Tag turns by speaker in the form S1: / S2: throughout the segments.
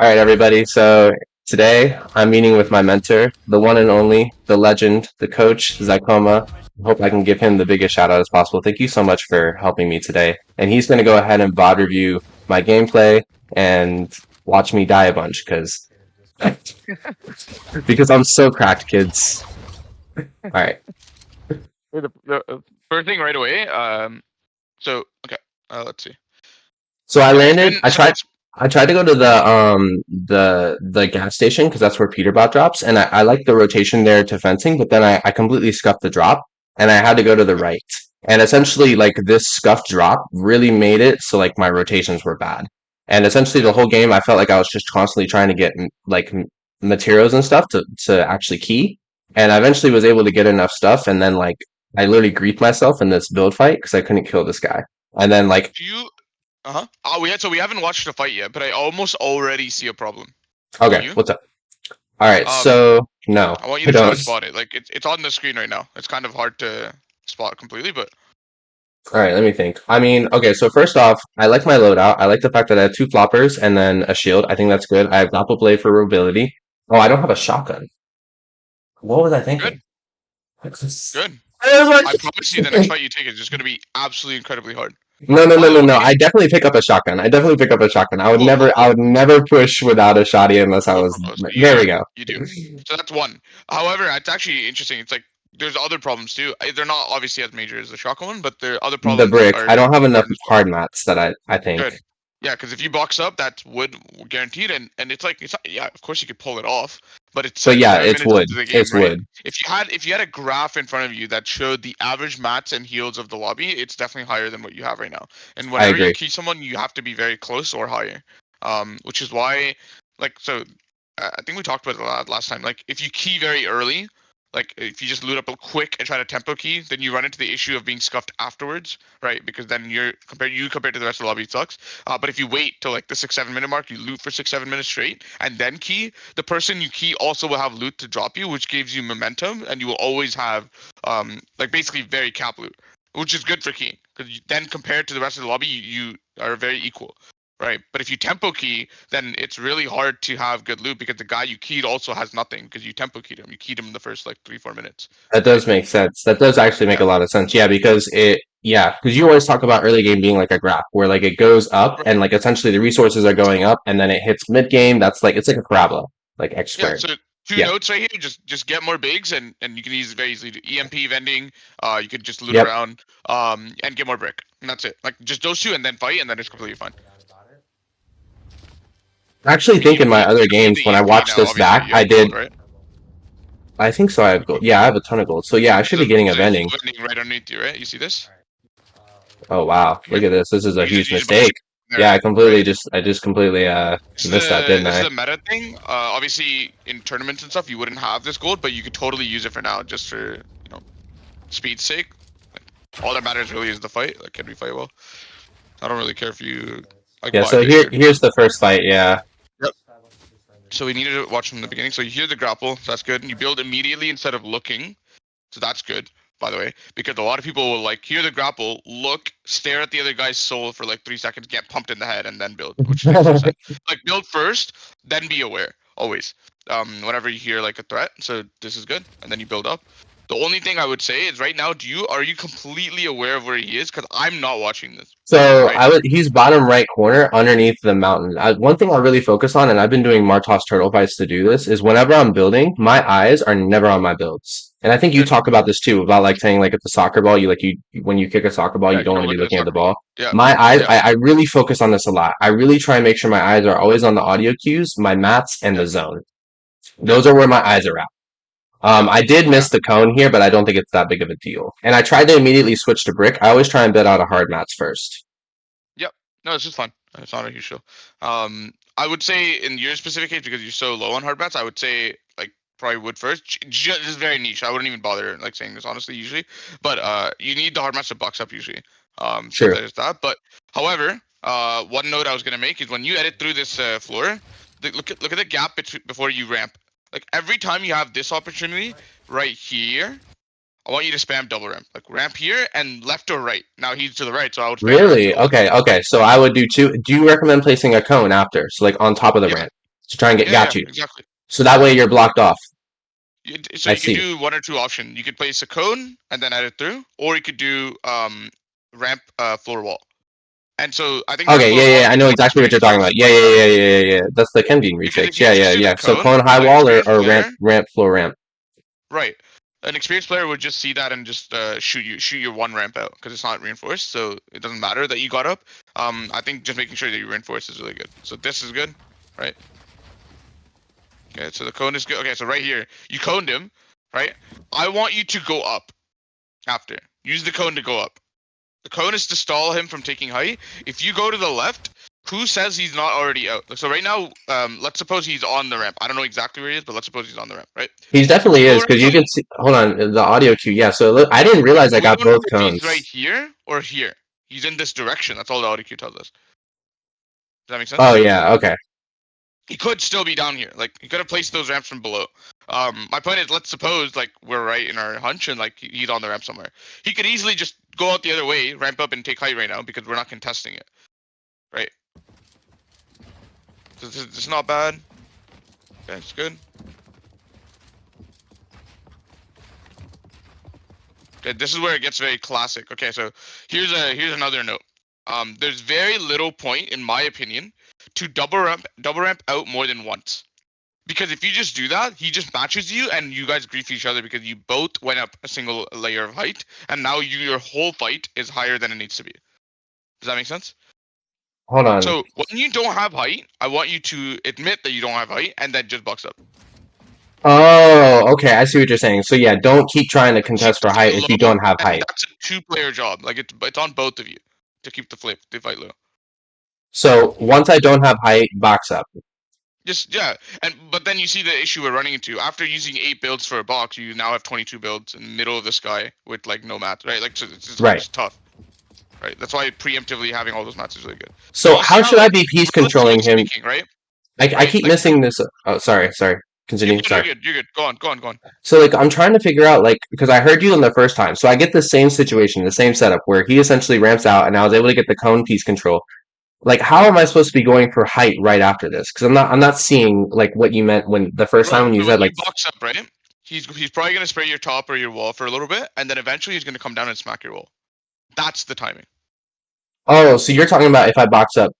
S1: All right, everybody. So today I'm meeting with my mentor, the one and only, the legend, the coach, Zycoma. I hope I can give him the biggest shout out as possible. Thank you so much for helping me today. And he's going to go ahead and VOD review my gameplay and watch me die a bunch because I'm so cracked, kids. All right.
S2: The first thing right away. So okay. Let's see.
S1: So I
S2: Yeah, it's
S1: landed.
S2: been so it's
S1: I tried to go to the gas station because that's where Peterbot drops, and I like the rotation there to fencing, but then I completely scuffed the drop, and I had to go to the right. And essentially, like this scuffed drop really made it so like my rotations were bad. And essentially, the whole game, I felt like I was just constantly trying to get materials and stuff to actually key, and I eventually was able to get enough stuff, and then like I literally griefed myself in this build fight because I couldn't kill this guy. And then like
S2: do you. Oh, we haven't watched the fight yet, but I almost already see a problem. Do
S1: okay,
S2: you?
S1: what's up? All right,
S2: Um,
S1: so no,
S2: I want you
S1: I
S2: to try to
S1: don't.
S2: spot it. Like it's on the screen right now. It's kind of hard to spot completely, but
S1: All right, let me think. I mean, okay, so first off, I like my loadout. I like the fact that I have two floppers and then a shield. I think that's good. I have grapple blade for mobility. Oh, I don't have a shotgun. What was I thinking?
S2: good, good.
S1: I was
S2: I promise you, the next
S1: like-
S2: fight you take is just gonna be absolutely incredibly hard.
S1: No, no,
S2: By
S1: no,
S2: the
S1: no, no.
S2: way,
S1: I definitely pick up a shotgun. I definitely pick up a shotgun.
S2: cool, cool,
S1: I
S2: cool.
S1: would never push without a shotty unless I
S2: Cool,
S1: was.
S2: cool, cool. So
S1: There we go.
S2: you do. So that's one. However, it's actually interesting. It's like there's other problems too. They're not obviously as major as the shotgun one, but there are other
S1: The
S2: problems that
S1: brick.
S2: are
S1: I don't have enough
S2: important as well.
S1: hard mats that I think.
S2: Good. Yeah, because if you box up, that's wood guaranteed, and it's like it's not, yeah, of course you could pull it off, but it's
S1: But yeah,
S2: 7
S1: it's
S2: minutes
S1: wood.
S2: into the game,
S1: It's
S2: right?
S1: wood.
S2: If you had a graph in front of you that showed the average mats and heals of the lobby, it's definitely higher than what you have right now. And
S1: I
S2: whenever you
S1: agree.
S2: key someone, you have to be very close or higher. Which is why, like, so I think we talked about it a lot last time. Like, if you key very early, like if you just loot up a quick and try to tempo key, then you run into the issue of being scuffed afterwards, right? Because then compared to the rest of the lobby, it sucks. But if you wait till like the 6-7 minute mark, you loot for 6-7 minutes straight, and then key, the person you key also will have loot to drop you, which gives you momentum, and you will always have like basically very cap loot, which is good for keying because then compared to the rest of the lobby, you are very equal. Right, but if you tempo key, then it's really hard to have good loot because the guy you keyed also has nothing because you tempo keyed him. You keyed him in the first like 3-4 minutes,
S1: That
S2: right?
S1: does make sense. That does actually make
S2: Yeah.
S1: a lot of sense. Yeah, because you always talk about early game being like a graph where like it goes up and
S2: Right.
S1: like essentially the resources are going up and then it hits mid game. That's like, it's like a parabola, like X
S2: Yeah.
S1: squared.
S2: So two
S1: Yeah.
S2: notes right here. Just get more bigs and you can very easily do EMP vending. You could just loot
S1: Yep.
S2: around and get more brick, and that's it. Like just those two and then fight and then it's completely fine.
S1: I actually think in
S2: EMP.
S1: my other
S2: You don't need
S1: games
S2: the
S1: when I
S2: EMP
S1: watched
S2: now.
S1: this
S2: Obviously,
S1: back,
S2: you
S1: I
S2: have
S1: did.
S2: gold, right?
S1: I think so. I have gold. Yeah, I have a ton of gold. So yeah, I should be getting a
S2: There's a
S1: vending.
S2: gold vending right underneath you, right? You see this?
S1: Oh wow, look
S2: Right?
S1: at this. This is a huge
S2: You just buy
S1: mistake.
S2: there,
S1: Yeah,
S2: right?
S1: I just completely missed that, didn't
S2: This is
S1: I?
S2: a meta thing. Obviously, in tournaments and stuff, you wouldn't have this gold, but you could totally use it for now, just for speed's sake. Like, all that matters really is the fight. Like, can we fight well? I don't really care if you like
S1: Yeah.
S2: buy
S1: So
S2: big here.
S1: here's the first fight. Yeah.
S2: Yep. So we needed to watch from the beginning. So you hear the grapple, so that's good. And you build immediately instead of looking, so that's good. By the way, because a lot of people will like hear the grapple, look, stare at the other guy's soul for like 3 seconds, get pumped in the head, and then build, which makes no sense. Like build first, then be aware always. Whenever you hear like a threat, so this is good, and then you build up. The only thing I would say is right now, are you completely aware of where he is? Because I'm not watching this.
S1: So
S2: Right.
S1: he's bottom right corner underneath the mountain. One thing I really focus on, and I've been doing Martos turtle fights to do this, is whenever I'm building, my eyes are never on my builds. And I think you
S2: Good.
S1: talk about this too, about like saying like if the soccer ball, when you kick a soccer ball,
S2: Yeah,
S1: you
S2: you
S1: don't want
S2: don't
S1: to be
S2: look at the
S1: looking at the
S2: soccer ball.
S1: ball.
S2: Yeah.
S1: My eyes,
S2: Yeah.
S1: I really focus on this a lot. I really try and make sure my eyes are always on the audio cues, my mats, and
S2: Yeah.
S1: the zone.
S2: Good.
S1: Those are where my eyes are at.
S2: Yeah.
S1: I did
S2: Yeah.
S1: miss the cone here, but I don't think it's that big of a deal. And I tried to immediately switch to brick. I always try and build out a hard mats first.
S2: Yep. No, it's just fun. It's not a huge deal. I would say in your specific case, because you're so low on hard bats, I would say like probably wood first. Just is very niche. I wouldn't even bother like saying this honestly usually, but you need the hard mats to box up usually. So
S1: True.
S2: there's that. But however, one note I was gonna make is when you edit through this floor, look at the gap before you ramp. Like every time you have this opportunity right here, I want you to spam double ramp. Like ramp here and left or right. Now he's to the right, so I would spam ramp to
S1: Really?
S2: the left.
S1: Okay, okay. So I would do two. Do you recommend placing a cone after? So like on top of the
S2: Yeah,
S1: ramp? to try and get
S2: Yeah,
S1: got you.
S2: exactly.
S1: So that way you're blocked off.
S2: So
S1: I
S2: you could
S1: see.
S2: do one or two options. You could place a cone and then add it through, or you could do ramp floor wall. And so I think ramp
S1: Okay,
S2: floor
S1: yeah,
S2: wall
S1: yeah, I
S2: gives
S1: know
S2: more
S1: exactly what you're
S2: experienced
S1: talking
S2: players
S1: about. Yeah,
S2: like
S1: yeah,
S2: that.
S1: yeah, yeah, yeah, yeah. That's the Kenvine
S2: Because
S1: retakes.
S2: if you
S1: Yeah,
S2: just
S1: yeah,
S2: do the
S1: yeah. So
S2: cone,
S1: cone high
S2: an
S1: wall
S2: experienced
S1: or ramp
S2: player,
S1: ramp floor ramp.
S2: right? An experienced player would just see that and just shoot your one ramp out because it's not reinforced, so it doesn't matter that you got up. I think just making sure that you reinforce is really good. So this is good, right? Okay, so the cone is good. Okay, so right here, you coned him, right? I want you to go up after. Use the cone to go up. The cone is to stall him from taking height. If you go to the left, who says he's not already out? So right now, let's suppose he's on the ramp. I don't know exactly where he is, but let's suppose he's on the ramp, right?
S1: He definitely
S2: You go
S1: is
S2: right
S1: because you
S2: cone.
S1: can see. Hold on, the audio cue. Yeah, so look, I didn't realize I
S2: We
S1: got
S2: don't know
S1: both
S2: if he's right
S1: cones.
S2: here or here. He's in this direction. That's all the audio cue tells us. Does that make
S1: Oh
S2: sense?
S1: yeah, okay.
S2: He could still be down here. Like he could have placed those ramps from below. My point is, let's suppose like we're right in our hunch and like he's on the ramp somewhere. He could easily just go out the other way, ramp up and take height right now because we're not contesting it, right? So it's not bad. Okay, it's good. Okay, this is where it gets very classic. Okay, so here's another note. There's very little point, in my opinion, to double ramp out more than once. Because if you just do that, he just matches you, and you guys grief each other because you both went up a single layer of height, and now your whole fight is higher than it needs to be. Does that make sense?
S1: Hold on.
S2: So when you don't have height, I want you to admit that you don't have height, and then just box up.
S1: Oh, okay. I see what you're saying. So yeah, don't keep trying to
S2: Keep
S1: contest
S2: the
S1: for height
S2: fight
S1: if you
S2: low,
S1: don't have
S2: and
S1: height.
S2: that's a two-player job. Like it's on both of you to keep the fight low.
S1: So once I don't have height, box up.
S2: Just yeah, and but then you see the issue we're running into. After using 8 builds for a box, you now have 22 builds in the middle of the sky with like no mats, right? Like so
S1: Right.
S2: it's tough, right? That's why preemptively having all those mats is really good. So
S1: So
S2: you see
S1: how
S2: how
S1: should I
S2: like
S1: be piece
S2: relatively
S1: controlling him?
S2: speaking, right?
S1: I
S2: Right?
S1: keep
S2: Like
S1: missing this. Oh, sorry.
S2: you're
S1: Continue.
S2: good, you're
S1: Sorry.
S2: good, you're good. Go on, go on, go on.
S1: So like I'm trying to figure out like because I heard you in the first time, so I get the same situation, the same setup where he essentially ramps out, and I was able to get the cone piece control. Like how am I supposed to be going for height right after this? Because I'm not seeing like what you meant when the first time
S2: Bro,
S1: when you
S2: so when
S1: said like
S2: you box up, right? He's probably gonna spray your top or your wall for a little bit, and then eventually he's gonna come down and smack your wall. That's the timing.
S1: oh, so you're talking about if I box up.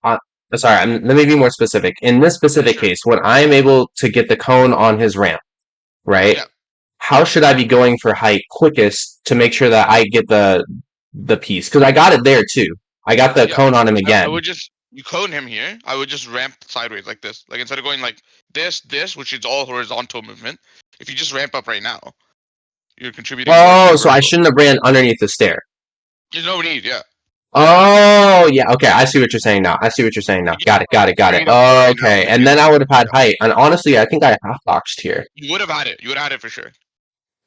S1: Sorry, let me be more specific. In this specific
S2: Sure.
S1: case, when I am able to get the cone on his ramp, right?
S2: Yeah.
S1: How should I be going for height quickest to make sure that I get the piece? Because I got it there too. I got the
S2: Yeah,
S1: cone on him
S2: I
S1: again.
S2: would just you cone him here. I would just ramp sideways like this. Like instead of going like this, which is all horizontal movement. If you just ramp up right now, you're contributing more to
S1: Oh,
S2: the
S1: so I
S2: vertical.
S1: shouldn't have ran underneath the stair.
S2: There's no need. Yeah,
S1: Oh, yeah. Okay, I see what you're saying now. I see what you're saying now.
S2: you
S1: Got it. Got it. Got it.
S2: straight up right now
S1: Okay,
S2: if
S1: and
S2: you
S1: then
S2: don't.
S1: I would have had
S2: Yeah,
S1: height. And honestly, I think I half boxed here.
S2: you would have had it. You would have had it for sure.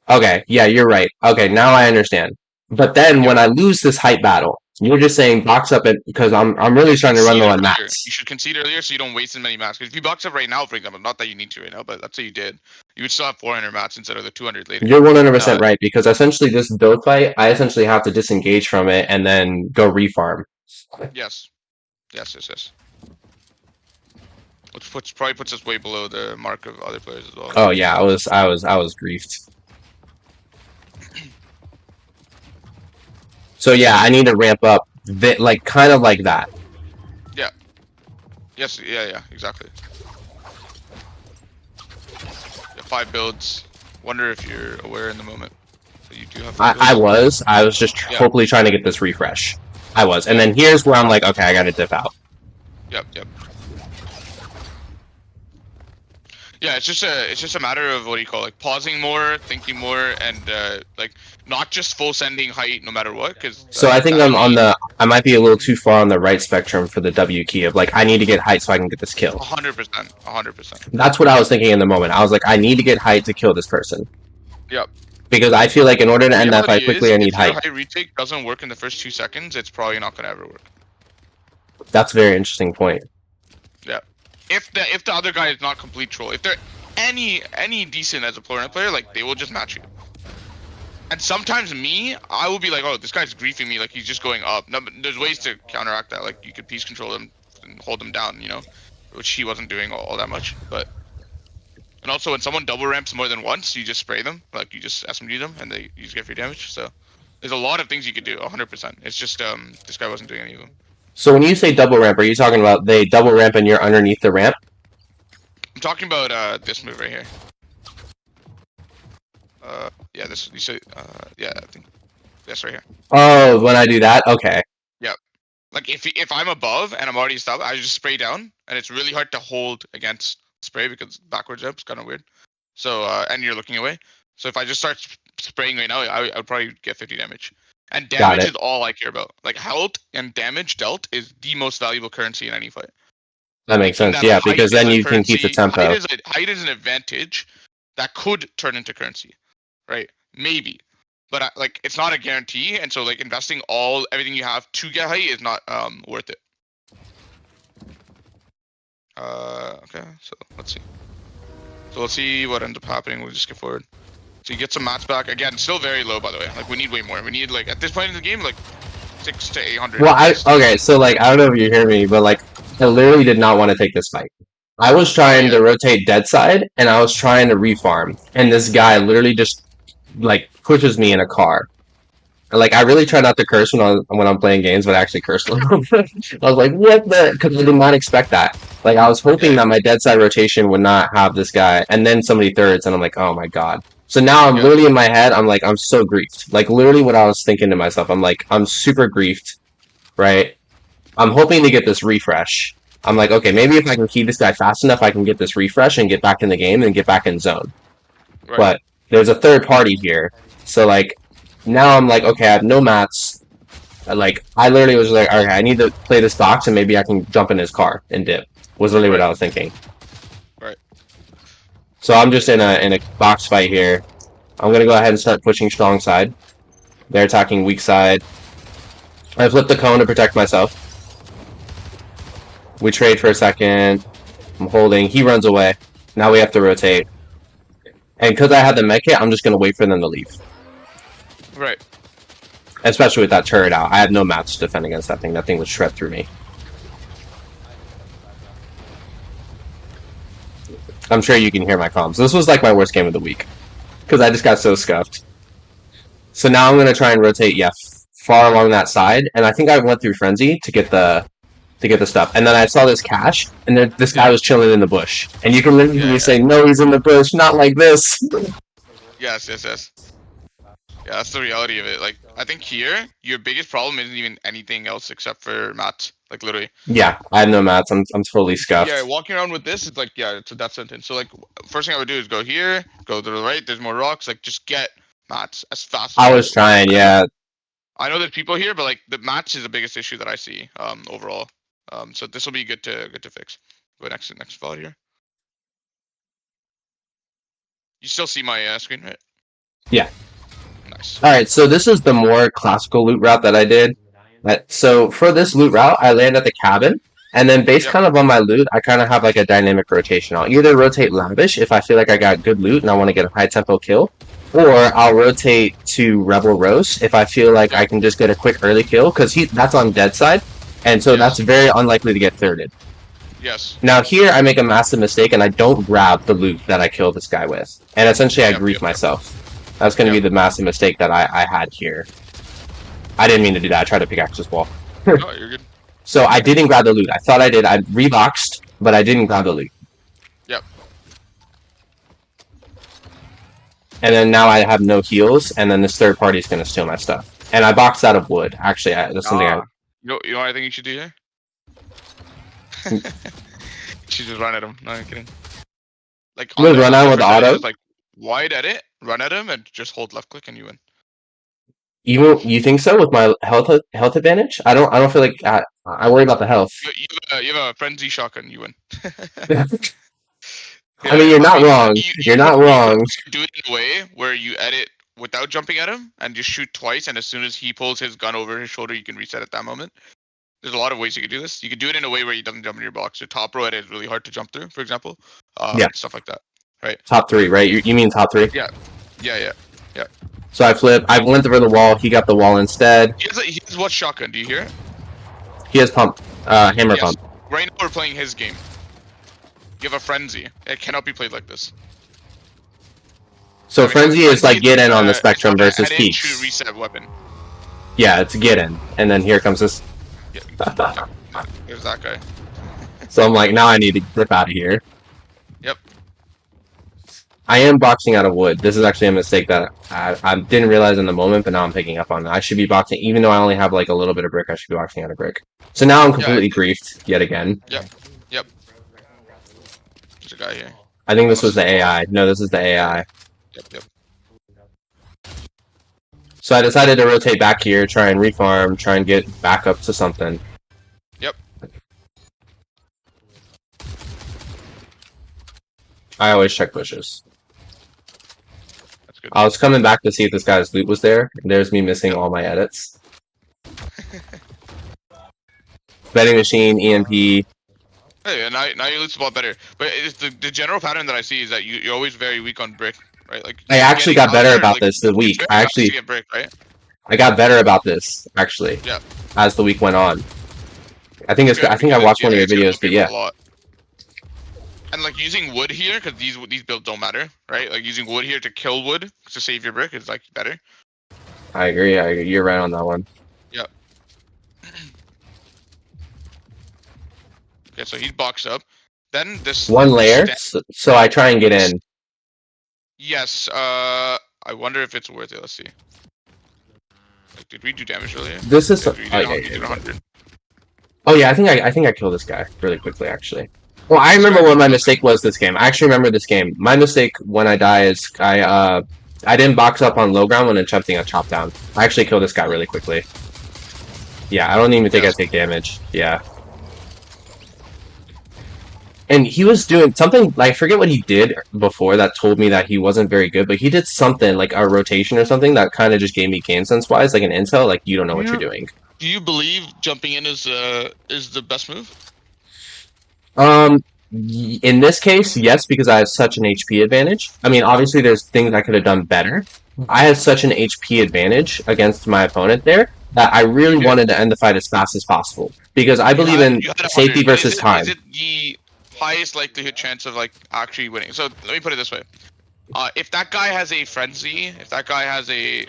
S1: Okay, yeah, you're right. Okay, now I understand. But then
S2: Yep.
S1: when I lose this height battle, you're just saying box up it because I'm really
S2: And
S1: trying to run
S2: concede
S1: low on
S2: earlier. You
S1: mats.
S2: should concede earlier so you don't waste as many mats. Because if you box up right now, for example, not that you need to right now, but let's say you did, you would still have 400 mats instead of the 200 later.
S1: You're 100%
S2: Uh,
S1: right because essentially this build fight, I essentially have to disengage from it and then go refarm.
S2: yes, yes. Which probably puts us way below the mark of other players as well.
S1: Oh yeah, I was griefed. So yeah, I need to ramp up like kind of like that.
S2: Yeah. Yes. Yeah. Exactly. Yeah, 5 builds. Wonder if you're aware in the moment that you do have 5 builds.
S1: I was just
S2: Yeah.
S1: hopefully trying to get this refresh. I was, and
S2: Yeah.
S1: then here's where I'm like, okay, I gotta dip out.
S2: Yep. Yeah, it's just a matter of what do you call it, like pausing more, thinking more, and like not just full sending height no matter what, because
S1: So I think
S2: the
S1: I'm on
S2: enemy
S1: I might be a little too far on the right spectrum for the W key of like I need to get height so I can get this kill.
S2: 100%, 100%.
S1: That's what I was thinking in the moment. I was like, I need to get height to kill this person
S2: Yep.
S1: because I feel like in order to end that fight
S2: Reality
S1: quickly,
S2: is,
S1: I need
S2: if your
S1: height.
S2: height retake doesn't work in the first 2 seconds, it's probably not gonna ever work.
S1: That's a very interesting point.
S2: Yeah. If the other guy is not complete troll, if they're any decent as a player, like they will just match you. And sometimes I will be like, oh, this guy's griefing me, like he's just going up. No, but there's ways to counteract that. Like you could piece control him and hold him down, which he wasn't doing all that much. But and also when someone double ramps more than once, you just spray them, like you just SMG them, and you just get free damage. So there's a lot of things you could do, 100%. It's just this guy wasn't doing any of them.
S1: So when you say double ramp, are you talking about they double ramp and you're underneath the ramp?
S2: I'm talking about this move right here. Yeah, this you say yeah, I think this right here.
S1: Oh, when I do that, okay.
S2: Yeah, like if I'm above and I'm already stopped, I just spray down, and it's really hard to hold against spray because backward jump's kind of weird. So and you're looking away. So if I just start spraying right now, I would probably get 50 damage. And damage is all I care about. Like health and damage dealt is the most valuable currency in any fight.
S1: That makes sense, yeah, because then you can keep the tempo.
S2: Height is an advantage that could turn into currency, right? Maybe, but like it's not a guarantee, and so like investing everything you have to get height is not worth it. Okay, so let's see. So let's see what ends up happening. We'll just get forward. So you get some mats back again. Still very low, by the way. Like we need way more. We need like at this point in the game, like 600 to 800.
S1: Well, okay, so like I don't know if you hear me, but like I literally did not want to take this fight. I was trying to rotate dead side, and I was trying to refarm, and this guy literally just like pushes me in a car. Like I really try not to curse when I'm playing games, but I actually cursed a little bit. I was like, "What the?" Because I did not expect that. Like I was hoping that my dead side rotation would not have this guy, and then somebody thirds, and I'm like, "Oh my god." So now I'm literally in my head, I'm like, I'm so griefed. Like literally what I was thinking to myself, I'm like, I'm super griefed, right? I'm hoping to get this refresh. I'm like, okay, maybe if I can keep this guy fast enough, I can get this refresh and get back in the game and get back in zone. Right. But there's a third party here, so like now I'm like, okay, I have no mats. Like I literally was like, okay, I need to play this box and maybe I can jump in his car and dip. Was literally what I was thinking.
S2: Right.
S1: So I'm just in a box fight here. I'm gonna go ahead and start pushing strong side. They're attacking weak side. I flip the cone to protect myself. We trade for a second. I'm holding. He runs away. Now we have to rotate. And because I had the med kit, I'm just gonna wait for them to leave.
S2: Right.
S1: Especially with that turret out. I had no mats to defend against that thing. That thing would shred through me. I'm sure you can hear my comms. This was like my worst game of the week. Because I just got so scuffed. So now I'm going to try and rotate, far along that side. And I think I went through Frenzy to get the stuff. And then I saw this cache, and this guy was chilling in the bush. And you can literally hear me say, no, he's in the bush, not like this.
S2: Yes. Yeah, that's the reality of it. Like, I think here, your biggest problem isn't even anything else except for mats. Like, literally.
S1: Yeah, I have no mats. I'm totally scuffed.
S2: Yeah, walking around with this, it's like, yeah, it's a death sentence. So, like, first thing I would do is go here, go to the right, there's more rocks. Like, just get mats as fast as
S1: I was trying, yeah.
S2: I know there's people here, but, like, the mats is the biggest issue that I see, overall. So this will be good to fix. Go next spot here. You still see my screen, right?
S1: Yeah.
S2: Nice.
S1: Alright, so this is the more classical loot route that I did. So for this loot route, I land at the cabin, and then based kind of on my loot, I kind of have like a dynamic rotation. I'll either rotate Lavish if I feel like I got good loot and I want to get a high tempo kill, or I'll rotate to Rebel Roast if I feel like I can just get a quick early kill, because that's on dead side, and so that's very unlikely to get thirded.
S2: Yes.
S1: Now here I make a massive mistake and I don't grab the loot that I kill this guy with, and essentially I grief myself. That's going to be the massive mistake that I had here. I didn't mean to do that. I tried to pickaxe this wall.
S2: No, you're good.
S1: So I didn't grab the loot. I thought I did. I reboxed, but I didn't grab the loot.
S2: Yep.
S1: And then now I have no heals, and then this third party is going to steal my stuff. And I boxed out of wood. Actually, that's something I...
S2: You know what I think you should do here? You should just run at him. No, I'm kidding. Like,
S1: run out with auto?
S2: Like, wide edit, run at him, and just hold left click and you win.
S1: You think so with my health advantage? I don't feel like I worry about the health.
S2: You have a frenzy shotgun. You win.
S1: I mean, you're not wrong. You're not wrong.
S2: You do it in a way where you edit without jumping at him and just shoot twice, and as soon as he pulls his gun over his shoulder, you can reset at that moment. There's a lot of ways you could do this. You could do it in a way where he doesn't jump in your box. Your top row edit is really hard to jump through, for example. Stuff like that. Right.
S1: Top three, right? You mean top three?
S2: Yeah.
S1: So I flip. I went through the wall. He got the wall instead.
S2: He has what shotgun? Do you hear it?
S1: He has pump. Hammer pump.
S2: Right now we're playing his game. You have a frenzy. It cannot be played like this.
S1: So
S2: That makes sense.
S1: frenzy is like get in on the
S2: It's
S1: spectrum
S2: not a
S1: versus
S2: head in shoot
S1: peaks.
S2: reset weapon.
S1: Yeah, it's get in, and then here comes this.
S2: Yeah, there's that guy.
S1: So I'm like, now I need to dip out of here.
S2: Yep.
S1: I am boxing out of wood. This is actually a mistake that I didn't realize in the moment, but now I'm picking up on it. I should be boxing, even though I only have like a little bit of brick, I should be boxing out of brick. So now I'm
S2: Yeah.
S1: completely griefed yet again.
S2: Yep. Yep. There's a guy here.
S1: I think this
S2: Unless
S1: was the
S2: it's a bot.
S1: AI. No, this is the AI.
S2: Yep. Yep.
S1: So I decided to rotate back here, try and refarm, try and get back up to something.
S2: Yep.
S1: I always check bushes.
S2: That's good.
S1: I was coming back to see if this guy's loot was there. And there's me missing all my edits. Betting machine, EMP.
S2: Hey, now your loot's a lot better. But it's the general pattern that I see is that you're always very weak on brick, right? Like
S1: I actually got better about this the week.
S2: It's very fast to get brick, right?
S1: I got better about this actually.
S2: Yeah.
S1: As the week went on. I think I watched one of your videos, but yeah.
S2: And like using wood here, because these builds don't matter, right? Like using wood here to kill wood to save your brick is like better.
S1: I agree. You're right on that one.
S2: Yep. Okay, so he's boxed up. Then this
S1: one layer, so I try and get in.
S2: Yes. I wonder if it's worth it. Let's see. Like, did we do damage earlier?
S1: This is.
S2: Oh
S1: yeah, I think I killed this guy really quickly actually. Well, I remember what my mistake was this game. I actually remember this game. My mistake when I die is I didn't box up on low ground when attempting a chop down. I actually killed this guy really quickly. Yeah, I don't even think I take damage. Yeah. And he was doing something, like, I forget what he did before that told me that he wasn't very good, but he did something, like a rotation or something, that kind of just gave me game sense-wise, like an intel, like, you don't know what you're doing.
S2: Do you believe jumping in is the best move?
S1: In this case, yes, because I have such an HP advantage. I mean, obviously there's things I could have done better. I had such an HP advantage against my opponent there that I really wanted to end the fight as fast as possible. Because I believe in safety versus time.
S2: Is it the highest likelihood chance of like actually winning? So let me put it this way: if that guy has a frenzy, if that guy has a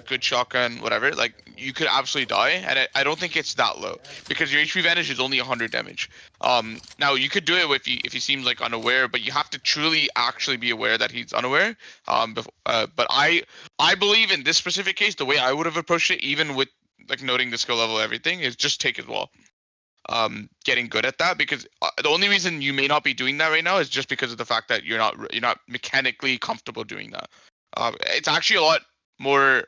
S2: good shotgun, whatever, like you could absolutely die, and I don't think it's that low because your HP advantage is only 100 damage. Now you could do it if he seems like unaware, but you have to truly actually be aware that he's unaware. But I believe in this specific case, the way I would have approached it, even with like noting the skill level, everything, is just take his wall. Getting good at that, because the only reason you may not be doing that right now is just because of the fact that you're not mechanically comfortable doing that. It's actually a lot more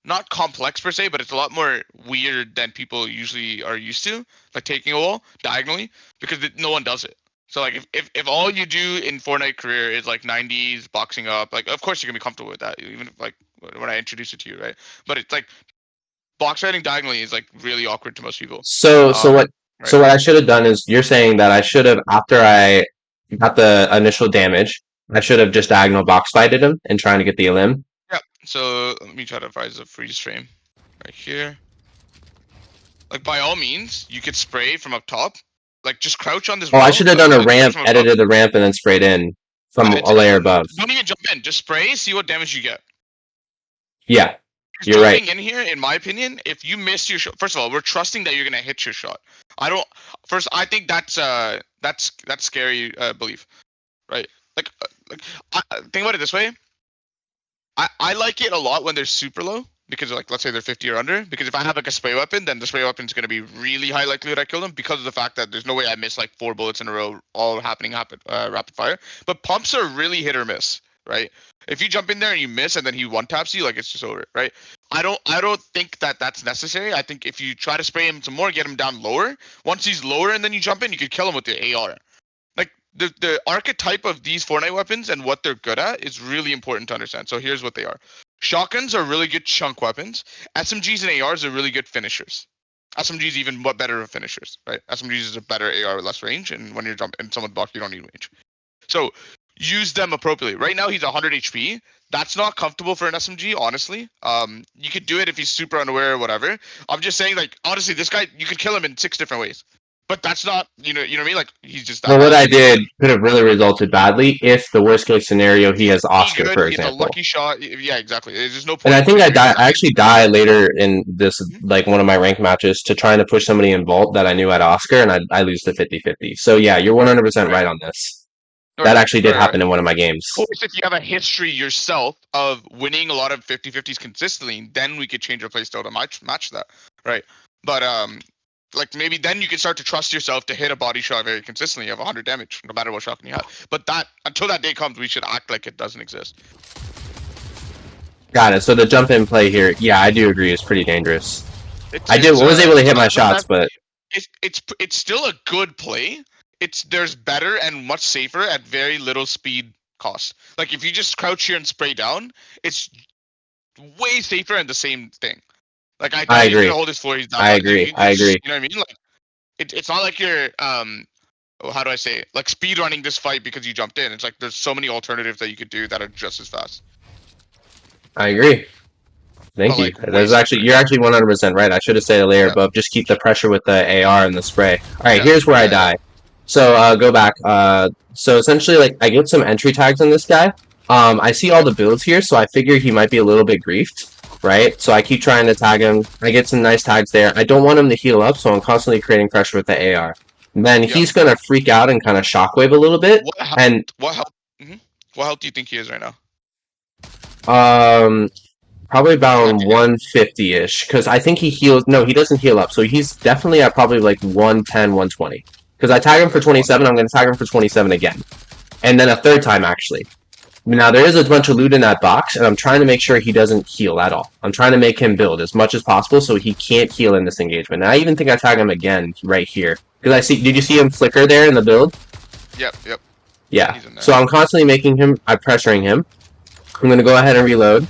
S2: not complex per se, but it's a lot more weird than people usually are used to, like taking a wall diagonally, because no one does it. So like if all you do in Fortnite career is like 90s boxing up, like of course you're gonna be comfortable with that, even if, like when I introduce it to you, right? But it's like box fighting diagonally is like really awkward to most people.
S1: So what
S2: Right.
S1: So what I should have done is, you're saying that I should have, after I got the initial damage, I should have just diagonal box fighted him and trying to get the elim.
S2: Yeah. So let me try to find a freeze frame right here. Like by all means, you could spray from up top. Like just crouch on this.
S1: Oh, I should have done a ramp, edited the ramp, and then sprayed in from a layer above.
S2: Don't even jump in. Just spray. See what damage you get.
S1: Yeah. You're right.
S2: Jumping in here, in my opinion, if you miss your shot, first of all, we're trusting that you're gonna hit your shot. I think that's scary belief, right? Like think about it this way. I like it a lot when they're super low, because like let's say they're 50 or under. Because if I have like a spray weapon, then the spray weapon is gonna be really high likelihood I kill them, because of the fact that there's no way I miss like 4 bullets in a row, all happening rapid fire. But pumps are really hit or miss, right? If you jump in there and you miss and then he one taps you, like it's just over, right? I don't think that that's necessary. I think if you try to spray him some more, get him down lower. Once he's lower and then you jump in, you could kill him with the AR. Like the archetype of these Fortnite weapons and what they're good at is really important to understand. So here's what they are. Shotguns are really good chunk weapons. SMGs and ARs are really good finishers. SMGs even better finishers, right? SMGs is a better AR with less range, and when you're jumping someone box, you don't need range. So use them appropriately. Right now he's 100 HP. That's not comfortable for an SMG, honestly. You could do it if he's super unaware or whatever. I'm just saying, like, honestly, this guy, you could kill him in 6 different ways. But that's not, you know what I mean? Like he's just that
S1: Well, what
S2: bad.
S1: I did could have really resulted badly if the worst case scenario he has
S2: He
S1: Oscar,
S2: good.
S1: for
S2: He has a
S1: example.
S2: lucky shot. Yeah, exactly. There's just no
S1: And I
S2: point
S1: think I
S2: figuring
S1: die.
S2: this
S1: I
S2: out.
S1: actually die later in this,
S2: Mhm.
S1: like one of my ranked matches, to trying to push somebody in vault that I knew had Oscar, and I lose to 50-50. So yeah, you're 100%
S2: Right.
S1: right on this. That
S2: Right.
S1: actually did
S2: Right. Right.
S1: happen in one of my
S2: Of
S1: games.
S2: course, if you have a history yourself of winning a lot of 50-50s consistently, then we could change our playstyle to match that, right? But like maybe then you can start to trust yourself to hit a body shot very consistently of 100 damage, no matter what shotgun you have. But that until that day comes, we should act like it doesn't exist.
S1: Got it. So the jump in play here, yeah, I do agree, is pretty dangerous.
S2: It's
S1: I did
S2: it's
S1: was able to
S2: it's
S1: hit my
S2: not the
S1: shots,
S2: best.
S1: but
S2: It's still a good play. There's better and much safer at very little speed cost. Like if you just crouch here and spray down, it's way safer and the same thing. Like I
S1: I
S2: tell you, he's gonna
S1: agree.
S2: hold his floor. He's not
S1: I
S2: about.
S1: agree. I
S2: It's
S1: agree.
S2: you know what I mean. Like it's not like you're how do I say it? Like speed running this fight because you jumped in. It's like there's so many alternatives that you could do that are just as fast,
S1: I agree.
S2: but
S1: Thank you.
S2: like way
S1: That's actually
S2: safer.
S1: you're actually 100% right. I should have stayed a layer
S2: Yeah.
S1: above. Just keep the pressure with the AR and the spray. All right,
S2: Yeah.
S1: here's where I
S2: Yeah. Yeah.
S1: die. So go back. So essentially, like I get some entry tags on this guy. I see all the builds here, so I figure he might be a little bit griefed, right? So I keep trying to tag him. I get some nice tags there. I don't want him to heal up, so I'm constantly creating pressure with the AR. And then
S2: Yep.
S1: he's gonna freak out and kind of shockwave a little bit,
S2: What health?
S1: and
S2: What health? What health do you think he is right now?
S1: um, probably
S2: If you
S1: about
S2: had to guess.
S1: 150-ish, because I think he heals. No, he doesn't heal up, so he's definitely at probably like 110, 120. Because I tag him for
S2: Okay. One.
S1: 27, I'm going to tag him for 27 again. And then a
S2: Yeah.
S1: third time, actually. Now, there is a bunch of loot in that box, and I'm trying to make sure he doesn't heal at all. I'm trying to make him build as much as possible so he can't heal in this engagement. And I even think I tag him again right here. Because I see, did you see him flicker there in the build?
S2: Yep. Yep.
S1: Yeah.
S2: He's in there.
S1: So I'm constantly making him, I'm pressuring him. I'm going to go ahead and reload.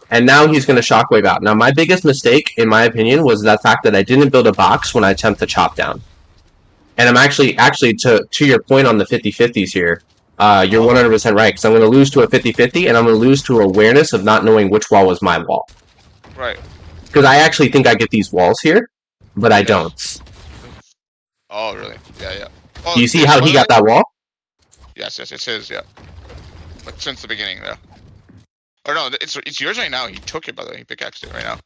S1: And now he's going to shockwave out. Now, my biggest mistake, in my opinion, was the fact that I didn't build a box when I attempt to chop down. And I'm actually to your point on the 50-50s here, you're 100% right, because I'm going to lose to a 50-50, and I'm going to lose to awareness of not knowing which wall was my wall.
S2: Right.
S1: Because I actually think I get these walls here, but I
S2: Yes.
S1: don't.
S2: Oh, really? Yeah. Yeah.
S1: Do
S2: Oh,
S1: you see how
S2: by
S1: he
S2: the way.
S1: got that wall?
S2: Yes. Yes. It says yeah. Like since the beginning, yeah. Or no, it's yours right now. He took it by the way. He pickaxed it right now.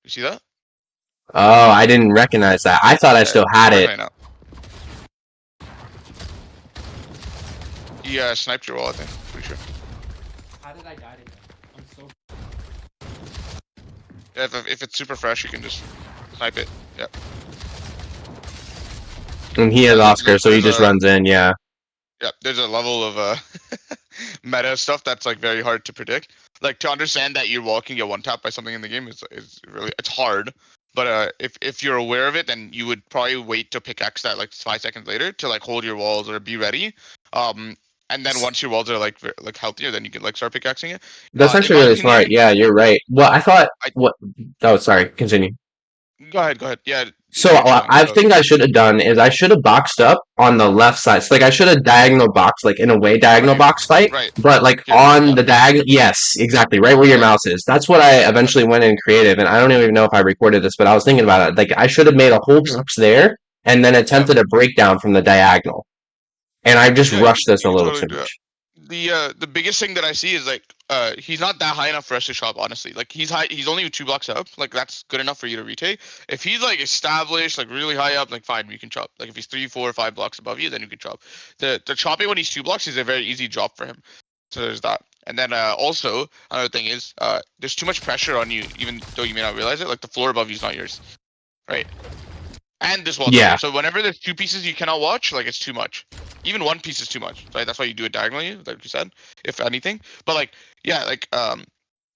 S2: You see that?
S1: Oh, I didn't recognize that. I thought I
S2: Yeah.
S1: still
S2: It's
S1: had
S2: yours
S1: it.
S2: right now. He sniped your wall, I think. Pretty sure.
S3: How did I die to him? I'm so.
S2: Yeah, if it's super fresh, you can just snipe it. Yeah.
S1: And he has Oscar, so he just runs in, yeah.
S2: Yeah, there's a level of meta stuff that's like very hard to predict. Like to understand that your wall can get one tapped by something in the game is really it's hard. But if you're aware of it, then you would probably wait to pickaxe that like 5 seconds later to like hold your walls or be ready. And then once your walls are like healthier, then you can like start pickaxing it.
S1: That's
S2: In
S1: actually
S2: my
S1: really smart.
S2: opinion,
S1: Yeah, you're right. Well, I thought...
S2: I
S1: What? Oh, sorry. Continue.
S2: go ahead, go ahead. Yeah,
S1: So
S2: you're chilling.
S1: I
S2: So
S1: think I should have done is I should have boxed up on the left side. So like I should have diagonal box, like in a way
S2: right
S1: diagonal
S2: here,
S1: box fight,
S2: right
S1: but like
S2: here,
S1: on
S2: yeah,
S1: the diagonal. Yes, exactly, right where your
S2: yeah,
S1: mouse is. That's what I
S2: yeah,
S1: eventually went in creative, and I don't even know if I recorded this, but I was thinking about it. Like I should have made a whole box there and then
S2: yeah.
S1: attempted a breakdown from the diagonal, and I just
S2: Yeah, you
S1: rushed
S2: can
S1: this
S2: you
S1: a
S2: can
S1: little
S2: totally
S1: too
S2: do that.
S1: much.
S2: The biggest thing that I see is like he's not that high enough for us to chop, honestly. Like he's high, he's only 2 blocks up. Like that's good enough for you to retake. If he's like established, like really high up, like fine, you can chop. Like if he's 3, 4, 5 blocks above you, then you can chop. The chopping when he's 2 blocks is a very easy drop for him. So there's that. And then also another thing is there's too much pressure on you, even though you may not realize it. Like the floor above you is not yours, right? And this wall's not
S1: Yeah,
S2: yours. So whenever there's two pieces you cannot watch, like it's too much. Even one piece is too much. Right? That's why you do it diagonally, like you said, if anything. But like, yeah, like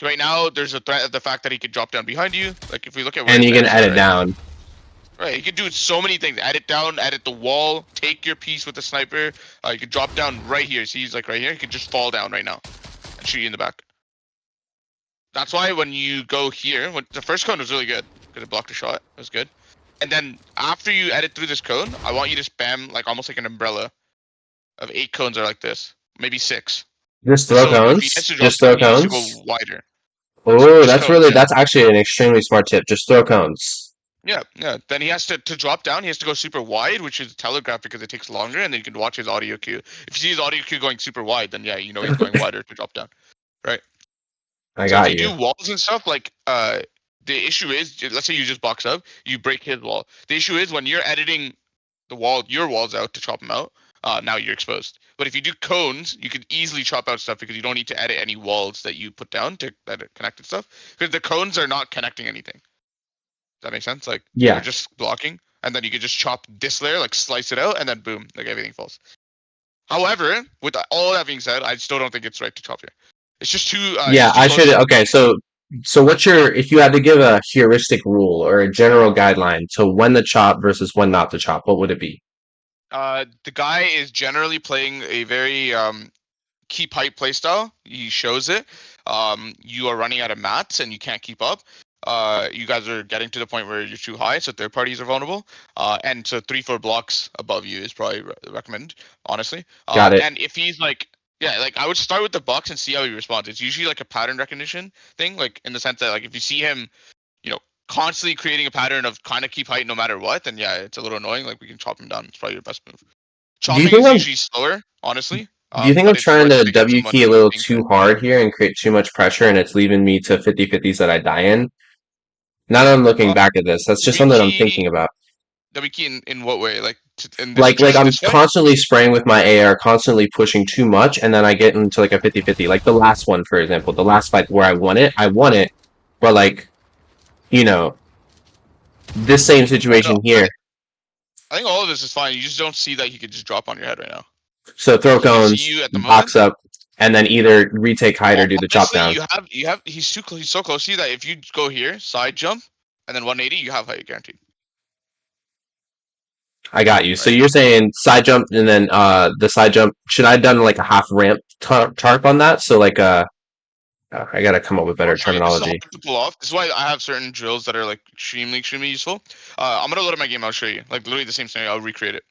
S2: right now there's a threat of the fact that he could drop down behind you. Like if we look at where
S1: and
S2: his
S1: you can
S2: damage is,
S1: edit
S2: right?
S1: down.
S2: Right, he could do so many things. Edit down, edit the wall, take your piece with the sniper. You could drop down right here. See, he's like right here. He could just fall down right now and shoot you in the back. That's why when you go here, when the first cone was really good because it blocked a shot. It was good. And then after you edit through this cone, I want you to spam like almost like an umbrella of 8 cones are like this, maybe 6.
S1: Just throw
S2: So if he
S1: cones.
S2: has to drop
S1: Just throw
S2: down, he needs to go
S1: cones.
S2: wider.
S1: Oh,
S2: Just cones, yeah.
S1: that's actually an extremely smart tip. Just throw cones.
S2: Yeah, yeah. Then he has to drop down. He has to go super wide, which is telegraph because it takes longer, and then you can watch his audio cue. If you see his audio cue going super wide, then yeah, you know he's going wider to drop down, right?
S1: I
S2: So if
S1: got
S2: you
S1: you.
S2: do walls and stuff, like the issue is, let's say you just box up, you break his wall. The issue is when you're editing your walls out to chop them out. Now you're exposed. But if you do cones, you could easily chop out stuff because you don't need to edit any walls that you put down to that are connected stuff. Because the cones are not connecting anything. Does that make sense? Like they're
S1: Yeah.
S2: just blocking, and then you could just chop this layer, like slice it out, and then boom, like everything falls. However, with all that being said, I still don't think it's right to chop here. It's just too. It's
S1: Yeah,
S2: just too
S1: I
S2: close
S1: should.
S2: to the.
S1: Okay, so what's your if you had to give a heuristic rule or a general guideline to when to chop versus when not to chop, what would it be?
S2: The guy is generally playing a very keep height playstyle. He shows it. You are running out of mats and you can't keep up. You guys are getting to the point where you're too high, so third parties are vulnerable. And so 3-4 blocks above you is probably recommended, honestly.
S1: Got it.
S2: And if he's like, yeah, like I would start with the box and see how he responds. It's usually like a pattern recognition thing, like in the sense that like if you see him, you know, constantly creating a pattern of kind of keep height no matter what, then yeah, it's a little annoying. Like we can chop him down. It's probably your best move.
S1: Do you
S2: Chopping
S1: think
S2: is
S1: I'm
S2: usually slower, honestly.
S1: do you think I'm
S2: But it's
S1: trying
S2: worth
S1: to
S2: it against
S1: W
S2: someone
S1: key a
S2: who's
S1: little
S2: being
S1: too
S2: fair.
S1: hard here and create too much pressure and it's leaving me to 50-50s that I die in? Now that I'm looking
S2: Uh,
S1: back at this, that's just
S2: W
S1: something I'm
S2: key,
S1: thinking about.
S2: W key in what way? Like in this,
S1: Like
S2: choosing
S1: I'm
S2: this fight?
S1: constantly spraying with my AR, constantly pushing too much, and then I get into like a 50-50. Like the last one, for example, the last fight where I won it, but like, you know, this same
S2: Oh no,
S1: situation here.
S2: I think all of this is fine. You just don't see that he could just drop on your head right now.
S1: So throw
S2: Like he can see
S1: cones,
S2: you at the moment.
S1: box up, and then either retake height or do the chop
S2: Honestly,
S1: down.
S2: you have. He's too close. He's so close to you that if you go here, side jump, and then 180, you have height guaranteed.
S1: I got you. So
S2: Right?
S1: you're saying side jump and then the side jump, should I have done like a half ramp tarp on that? So like I gotta come up with
S2: I'll
S1: better
S2: show you. This is hard
S1: terminology.
S2: to pull off. This is why I have certain drills that are like extremely useful. I'm gonna load up my game. I'll show you. Like literally the same scenario. I'll recreate it.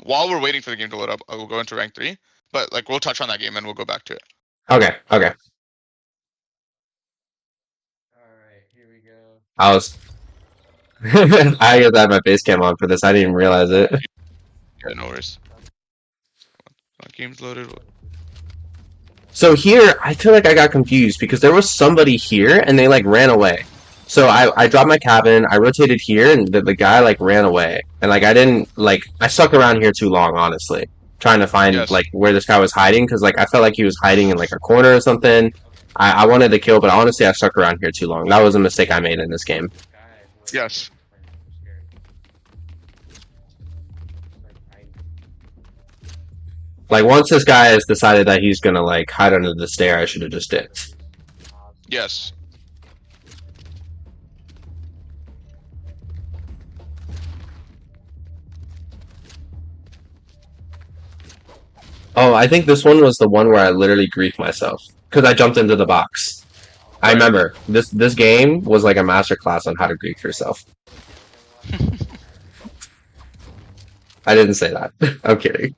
S2: While we're waiting for the game to load up, I will go into rank 3. But like we'll touch on that game and we'll go back to it.
S1: Okay, okay.
S3: Alright, here we go.
S1: I was I guess I had my base cam on for this. I didn't even realize it.
S2: Yeah, no worries. Game's loaded.
S1: So here, I feel like I got confused because there was somebody here and they like ran away. So I dropped my cabin, I rotated here, and the guy like ran away. And like I didn't like I stuck around here too long, honestly, trying to find
S2: Yes.
S1: like where this guy was hiding because like I felt like he was hiding in like a corner or something. I wanted to kill, but honestly, I stuck around here too long. That was a mistake I made in this game.
S2: Yes.
S1: Like once this guy has decided that he's gonna like hide under the stair, I should have just dipped.
S2: Yes.
S1: Oh, I think this one was the one where I literally griefed myself because I jumped into the box. I
S2: Right.
S1: remember this game was like a masterclass on how to grief yourself. I didn't say that. I'm kidding.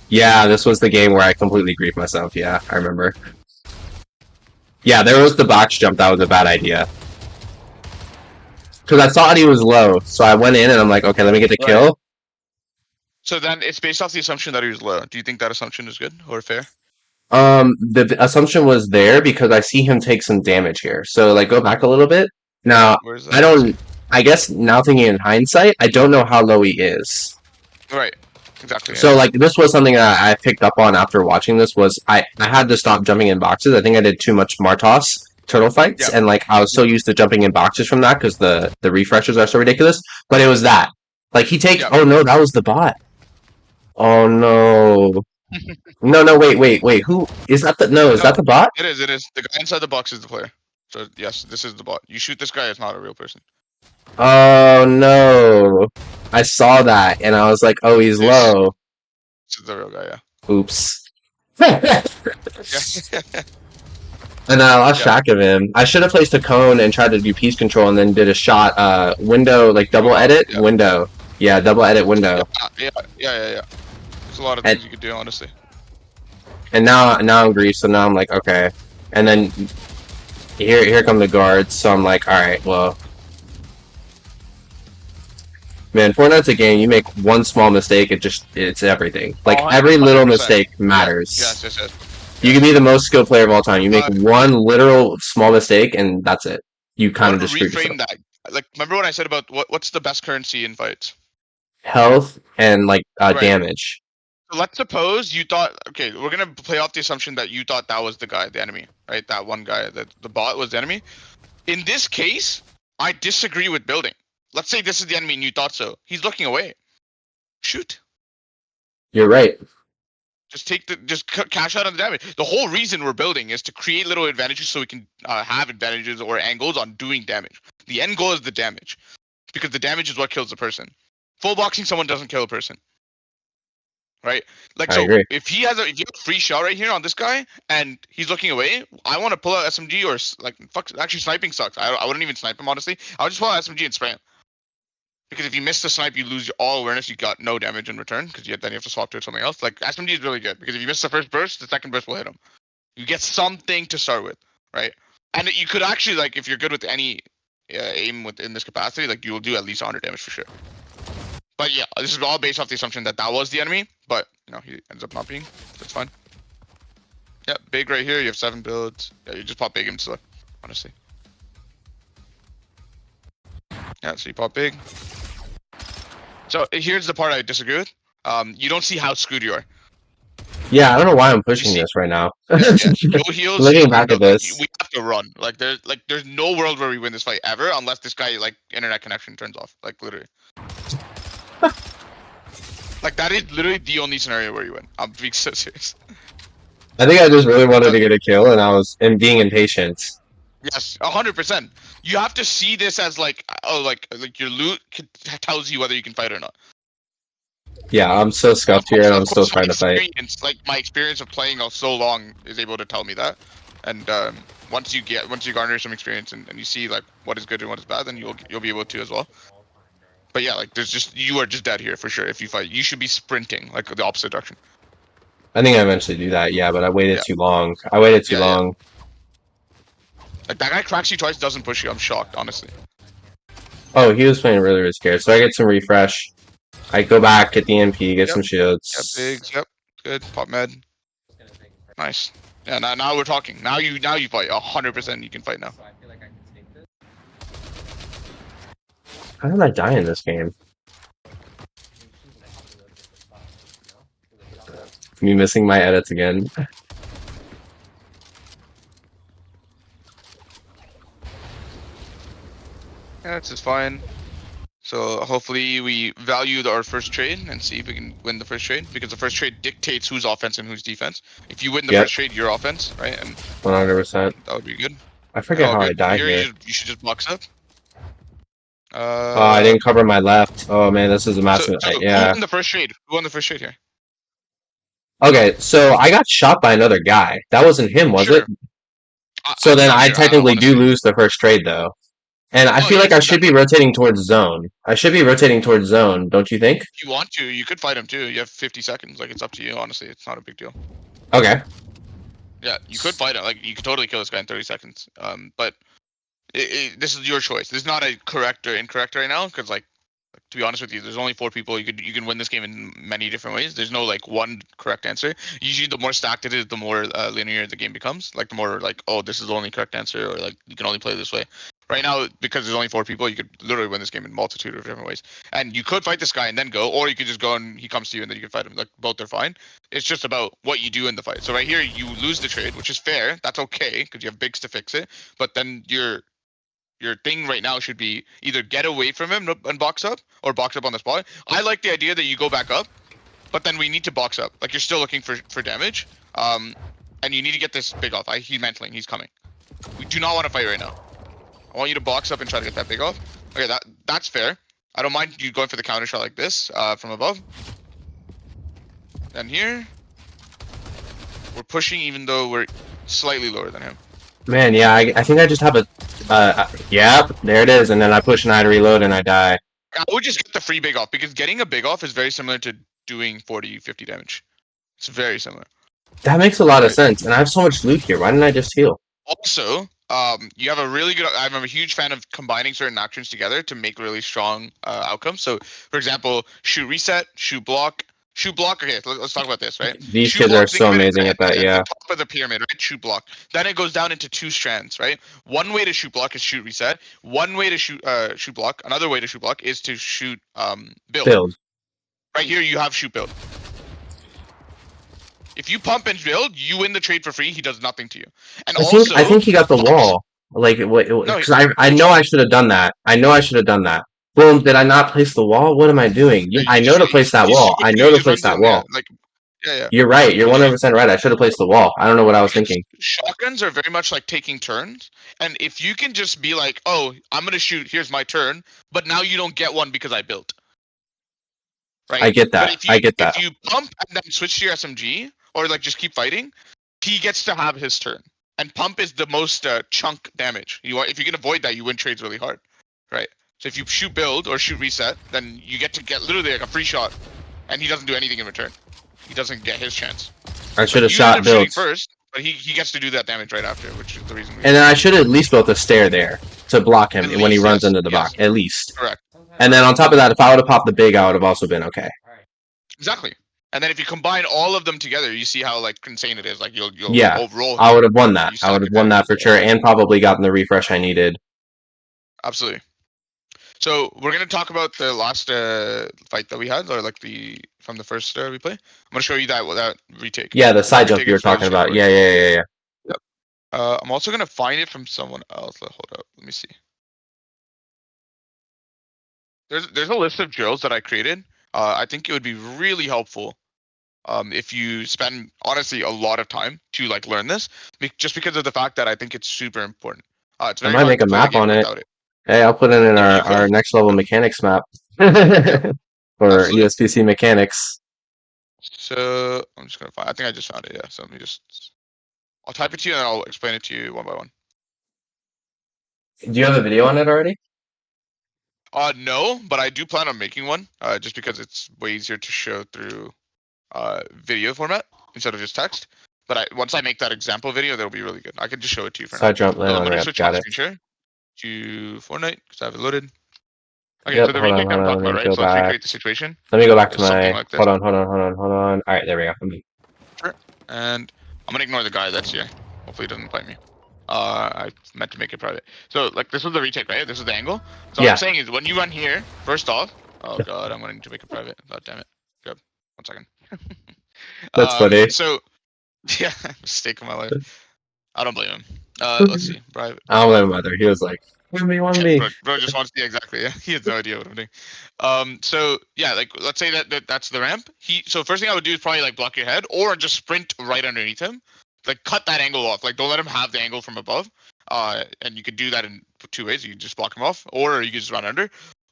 S1: Yeah, this was the game where I completely griefed myself. Yeah, I remember. Yeah, there was the box jump. That was a bad idea. Because I thought he was low, so I went in and I'm like, okay, let me get the kill.
S2: So then it's based off the assumption that he was low. Do you think that assumption is good or fair?
S1: The assumption was there because I see him take some damage here. So like, go back a little bit. Now,
S2: Where's that?
S1: I don't. I guess now thinking in hindsight, I don't know how low he is.
S2: Right. Exactly.
S1: So like, this was something that I picked up on after watching this. Was I had to stop jumping in boxes. I think I did too much Martos turtle fights,
S2: Yep.
S1: and like I was so used to jumping in boxes from that because the refreshers are so ridiculous. But it was that. Like he takes.
S2: Yep.
S1: Oh no, that was the bot. Oh no. No, wait. Who is that? Is that the bot?
S2: It is. It is. The guy inside the box is the player. So yes, this is the bot. You shoot this guy, it's not a real person.
S1: Oh no. I saw that and I was like, oh, he's low.
S2: This is the real guy. Yeah.
S1: Oops.
S2: Yeah.
S1: And I lost track of him. I should have placed a cone and tried to do piece control and then did a shot, window, like double edit, window. Yeah, double edit window.
S2: Yeah. There's a lot of things you could do, honestly.
S1: And now I'm greased, so now I'm like, okay. And then Here come the guards. So I'm like, all right, well, man, Fortnite's a game. You make one small mistake, it's everything. Like every little
S2: 100%.
S1: mistake
S2: Yeah.
S1: matters.
S2: Yes.
S1: You can be the most skilled player of all time. You make one literal small mistake, and that's it. You
S2: I
S1: kind of
S2: want to
S1: just screwed yourself.
S2: reframe that. Like, remember what I said about what's the best currency in fights?
S1: Health and like
S2: Right.
S1: damage.
S2: So let's suppose you thought, okay, we're gonna play off the assumption that you thought that was the guy, the enemy, right? That one guy, that the bot was the enemy. In this case, I disagree with building. Let's say this is the enemy and you thought so. He's looking away. Shoot.
S1: You're right.
S2: Just cash out on the damage. The whole reason we're building is to create little advantages so we can have advantages or angles on doing damage. The end goal is the damage, because the damage is what kills the person. Full boxing someone doesn't kill a person, right? Like,
S1: I
S2: so
S1: agree.
S2: if you have a free shot right here on this guy and he's looking away, I want to pull out SMG or like fuck. Actually, sniping sucks. I wouldn't even snipe him, honestly. I would just pull out SMG and spray him. Because if you miss the snipe, you lose all awareness. You got no damage in return, because then you have to swap to something else. Like, SMG is really good, because if you miss the first burst, the second burst will hit him. You get something to start with, right? And you could actually, like, if you're good with any aim within this capacity, like, you will do at least 100 damage for sure. But yeah, this is all based off the assumption that that was the enemy, but he ends up not being. That's fine. Yeah, big right here. You have 7 builds. Yeah, you just pop big into select, honestly. Yeah, so you pop big. So here's the part I disagree with. You don't see how screwed you are.
S1: Yeah, I don't know why I'm pushing this right now.
S2: No heals.
S1: Looking back at this,
S2: we have to run. There's no world where we win this fight ever unless this guy internet connection turns off. Like, literally. Like, that is literally the only scenario where you win. I'm being so serious.
S1: I think I just really wanted to get a kill, and I was being impatient.
S2: Yes, 100%. You have to see this as like your loot tells you whether you can fight or not.
S1: Yeah, I'm so scuffed here, and I'm still trying to fight.
S2: Like, my experience of playing so long is able to tell me that. And once you garner some experience and you see like what is good and what is bad, then you'll be able to as well. But yeah, like, you are just dead here for sure if you fight. You should be sprinting like the opposite direction.
S1: I think I eventually do that, yeah, but I waited too long. I waited too long.
S2: Like, that guy cracks you twice, doesn't push you. I'm shocked, honestly.
S1: Oh, he was playing really, really scared. So I get some refresh. I go back, get the MP, get some shields.
S2: Yep, bigs, yep. Good. Pop med. Nice. Yeah, now we're talking. Now you fight. 100% you can fight now.
S1: How did I die in this game? Me missing my edits again.
S2: Yeah, this is fine. So hopefully we value our first trade and see if we can win the first trade, because the first trade dictates who's offense and who's defense. If you win the first trade, you're offense, right? And
S1: 100%.
S2: that would be good.
S1: I forget how I died here.
S2: You should just box up.
S1: Oh, I didn't cover my left. Oh man, this is a massive. Yeah.
S2: Who won the first trade? Who won the first trade here?
S1: Okay, so I got shot by another guy. That wasn't him, was it? So then I technically do lose the first trade, though. And I feel like I should be rotating towards zone. I should be rotating towards zone, don't you think?
S2: If you want to, you could fight him too. You have 50 seconds. Like, it's up to you, honestly. It's not a big deal.
S1: Okay.
S2: Yeah, you could fight him. Like, you could totally kill this guy in 30 seconds. But this is your choice. There's not a correct or incorrect right now, because, like, to be honest with you, there's only 4 people. You can win this game in many different ways. There's no like one correct answer. Usually, the more stacked it is, the more linear the game becomes. Like, the more like, oh, this is the only correct answer, or like you can only play this way. Right now, because there's only 4 people, you could literally win this game in multitude of different ways. And you could fight this guy and then go, or you could just go and he comes to you and then you can fight him. Like, both are fine. It's just about what you do in the fight. So right here, you lose the trade, which is fair. That's okay, because you have bigs to fix it. But then your thing right now should be either get away from him and box up, or box up on the spot. I like the idea that you go back up, but then we need to box up. Like, you're still looking for damage, and you need to get this big off. He's mantling. He's coming. We do not want to fight right now. I want you to box up and try to get that big off. Okay, that's fair. I don't mind you going for the counter shot like this from above. And here, we're pushing even though we're slightly lower than him.
S1: Man, yeah, I think I just have a... yep, there it is, and then I push and I reload and I die.
S2: I would just get the free big off, because getting a big off is very similar to doing 40, 50 damage. It's very similar.
S1: That makes a lot of sense, and I have so much loot here. Why didn't I just heal?
S2: Also, you have a really good. I'm a huge fan of combining certain actions together to make really strong outcomes. So, for example, shoot reset, shoot block, shoot block. Okay, let's talk about this, right?
S1: These
S2: Shoot
S1: kids are
S2: block. Think
S1: so
S2: of it
S1: amazing at that.
S2: at the
S1: Yeah.
S2: top of the pyramid, right? Shoot block. Then it goes down into two strands, right? One way to shoot block is shoot reset. One way to shoot block. Another way to shoot block is to shoot build.
S1: Build.
S2: Right here, you have shoot build. If you pump and build, you win the trade for free. He does nothing to you. And
S1: I think he got the wall. Like, because I know I should have done that. I know I should have done that. Boom! Did I not place the wall? What am I doing?
S2: Yeah,
S1: I know to place that wall. I know to place that wall.
S2: Like, yeah.
S1: You're right. You're 100% right. I should have placed the wall. I don't know what I was thinking.
S2: Shotguns are very much like taking turns, and if you can just be like, "Oh, I'm gonna shoot. Here's my turn," but now you don't get one because I built. Right.
S1: I get that.
S2: But if you pump and then switch to your SMG, or like just keep fighting, he gets to have his turn. And pump is the most chunk damage. If you can avoid that, you win trades really hard, right? So if you shoot build or shoot reset, then you get to get literally like a free shot, and he doesn't do anything in return. He doesn't get his chance.
S1: I should have shot build
S2: first, but he gets to do that damage right after, which is the reason.
S1: And then I should have at least built a stair there to block him when he runs into the box. At least.
S2: Correct.
S1: And then on top of that, if I would have popped the big, I would have also been okay.
S2: Exactly. And then if you combine all of them together, you see how like insane it is. Like you'll overroll.
S1: I would have won that. I would have won that for sure, and probably gotten the refresh I needed.
S2: Absolutely. So we're gonna talk about the last fight that we had, or like from the first replay. I'm gonna show you that retake.
S1: Yeah, the side jump you were talking about. Yeah.
S2: Yep. I'm also gonna find it from someone else. Hold up. Let me see. There's a list of drills that I created. I think it would be really helpful if you spend honestly a lot of time to like learn this, just because of the fact that I think it's super important. It's very
S1: I might make a map on it. Hey, I'll put it in our next level mechanics map for USPC mechanics.
S2: So I'm just gonna find. I think I just found it. Yeah. So let me I'll type it to you and I'll explain it to you one by one.
S1: Do you have a video on it already?
S2: No, but I do plan on making one. Just because it's way easier to show through video format instead of just text. But once I make that example video, that'll be really good. I can just show it to you for now.
S1: Side jump,
S2: I'm gonna switch my screen share to Fortnite because I have it loaded. Okay,
S1: yep,
S2: so the retake I'm talking about, right? So let's recreate the situation.
S1: Let me go back to my. Like hold on. All right, there we go.
S2: Sure. And I'm gonna ignore the guy that's here. Hopefully, he doesn't fight me. I meant to make it private. So like this is the retake, right? This is the angle. So what I'm saying is when you run here, first off. Oh god, I'm going to make it private. God damn it. Good. 1 second.
S1: That's funny.
S2: So yeah, mistake of my life. I don't blame him. Let's see. Private.
S1: I don't blame him either. He was like, "Want me."
S2: Bro just wants to exactly. Yeah, he has no idea what I'm doing. So yeah, like let's say that's the ramp. So first thing I would do is probably like block your head or just sprint right underneath him. Like cut that angle off. Like don't let him have the angle from above. And you could do that in 2 ways. You can just block him off, or you can just run under.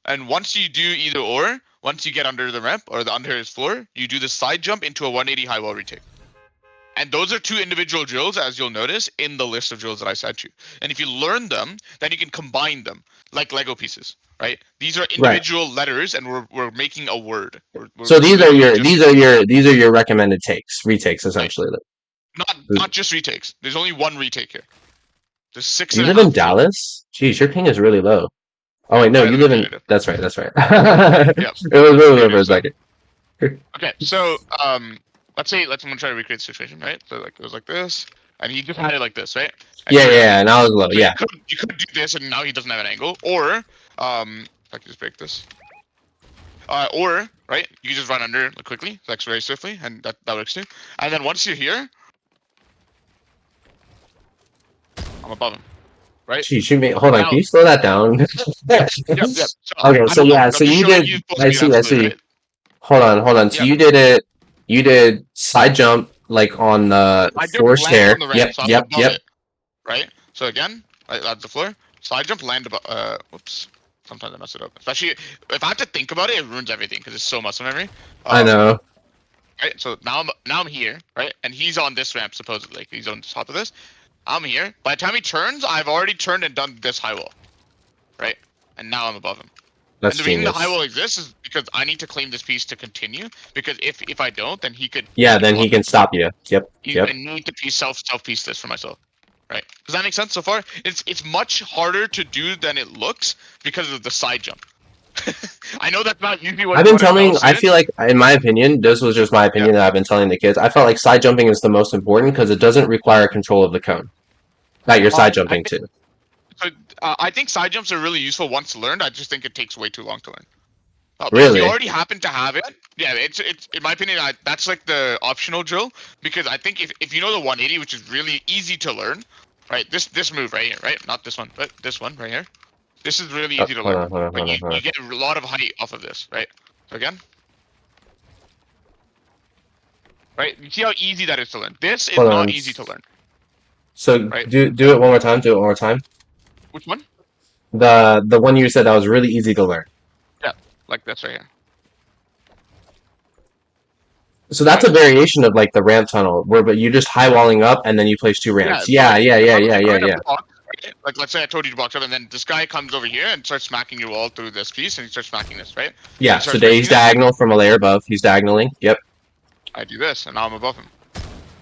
S2: And once you do either or, once you get under the ramp or under his floor, you do the side jump into a 180 high wall retake. And those are 2 individual drills, as you'll notice, in the list of drills that I sent you. And if you learn them, then you can combine them like Lego pieces, right? These are individual letters, and we're making a word.
S1: So these are your recommended retakes essentially.
S2: Right. Not just retakes. There's only 1 retake here. There's 6.
S1: You live in Dallas? Jeez, your ping is really low. Oh wait, no, you live in. That's right. Yep. It was really low for a second.
S2: Okay, so let's I'm gonna try to recreate the situation, right? So like it was like this, and he just had it like this, right? And
S1: and I was low. So yeah.
S2: You could do this, and now he doesn't have an angle, or if I could just break this, or right, you can just run under quickly, like very swiftly, and that works too. And then once you're here, I'm above him. Right?
S1: Jeez, hold on. Can you slow that down?
S2: Yep.
S1: So you did. I see. Right? Hold on. So you did it. You did side jump like on the floor stair. Yep.
S2: Right. So again, that's the floor. Side jump, land above. Whoops. Sometimes I mess it up. Especially if I have to think about it, it ruins everything because it's so muscle memory.
S1: I know.
S2: Right. So now I'm here, right, and he's on this ramp supposedly. Like, he's on top of this. I'm here. By the time he turns, I've already turned and done this high wall. Right? And now I'm above him.
S1: That's
S2: and the reason the high wall exists is because I need to claim this piece to continue. Because if I don't, then he could...
S1: Yeah, then he can stop you. Yep.
S2: I need to self-piece this for myself. right? Does that make sense so far? It's much harder to do than it looks because of the side jump. I know that's not usually what
S1: I've
S2: you
S1: been
S2: want to tell
S1: telling, I feel
S2: students.
S1: like, in my opinion, this was just my opinion that I've been telling the kids. I felt like side jumping is the most important because it doesn't require control of the cone that you're side
S2: I
S1: jumping
S2: think
S1: to.
S2: so, I think side jumps are really useful once learned. I just think it takes way too long to learn. If you
S1: Really?
S2: already happen to have it, yeah, it's in my opinion, that's like the optional drill because I think if you know the 180, which is really easy to learn, right? This move right here, right? Not this one, but this one right here. This is really
S1: Oh,
S2: easy to
S1: hold
S2: learn.
S1: on, hold on,
S2: Like
S1: hold on, hold on.
S2: you get a lot of height off of this, right? So again, right? You see how easy that is to learn. This is
S1: Hold
S2: not
S1: on.
S2: easy to learn,
S1: So
S2: right?
S1: do it one more time. Do it one more time.
S2: Which one?
S1: The one you said that was really easy to learn.
S2: Yeah, like this right here.
S1: So that's a
S2: Right?
S1: variation of like the ramp tunnel, where but you just high walling up and then you place two
S2: Yeah.
S1: ramps.
S2: So
S1: Yeah,
S2: like
S1: yeah,
S2: if
S1: yeah,
S2: I'm
S1: yeah, yeah,
S2: in a
S1: yeah.
S2: box, right? Like let's say I told you to box up, and then this guy comes over here and starts smacking your wall through this piece, and he starts smacking this, right? And
S1: Yeah.
S2: he
S1: So
S2: starts
S1: he's
S2: placing this.
S1: diagonal from a layer above. He's diagonaling. Yep.
S2: I do this, and now I'm above him.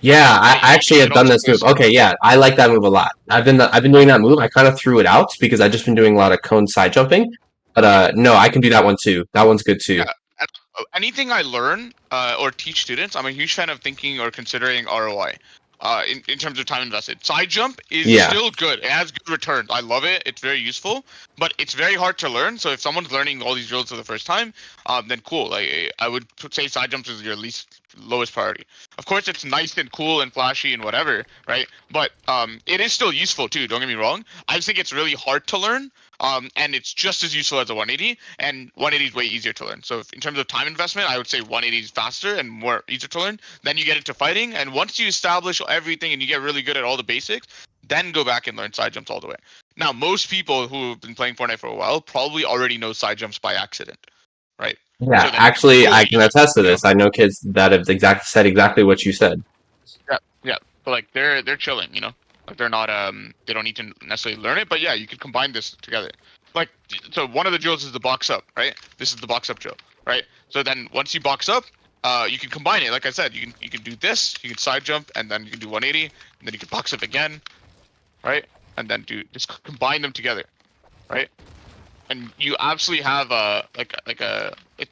S1: Yeah,
S2: Right?
S1: I actually
S2: You
S1: have
S2: can
S1: done
S2: also
S1: this
S2: do
S1: move.
S2: this.
S1: Okay, yeah, I like that move a lot. I've been doing that move. I kind of threw it out because I've just been doing a lot of cone side jumping. But no, I can do that one too. That one's good too.
S2: Yeah. Anything I learn or teach students, I'm a huge fan of thinking or considering ROI. In terms of time invested, side jump is
S1: Yeah,
S2: still good. It has good returns. I love it. It's very useful, but it's very hard to learn. So if someone's learning all these drills for the first time, then cool. Like I would say, side jumps is your least lowest priority. Of course, it's nice and cool and flashy and whatever, right? But it is still useful too. Don't get me wrong. I just think it's really hard to learn. And it's just as useful as a 180, and 180 is way easier to learn. So in terms of time investment, I would say 180 is faster and more easier to learn. Then you get into fighting, and once you establish everything and you get really good at all the basics, then go back and learn side jumps all the way. Now, most people who have been playing Fortnite for a while probably already know side jumps by accident, right?
S1: yeah.
S2: So then,
S1: Actually,
S2: cool,
S1: I can attest to
S2: you know,
S1: this. I know kids that have said exactly what you said.
S2: yeah, yeah. But like they're chilling, like they're not they don't need to necessarily learn it, but yeah, you could combine this together. Like so, one of the drills is the box up, right? This is the box up drill, right? So then once you box up, you can combine it. Like I said, you can do this, you can side jump, and then you can do 180, and then you can box up again, right? And then do just combine them together, right? And you absolutely have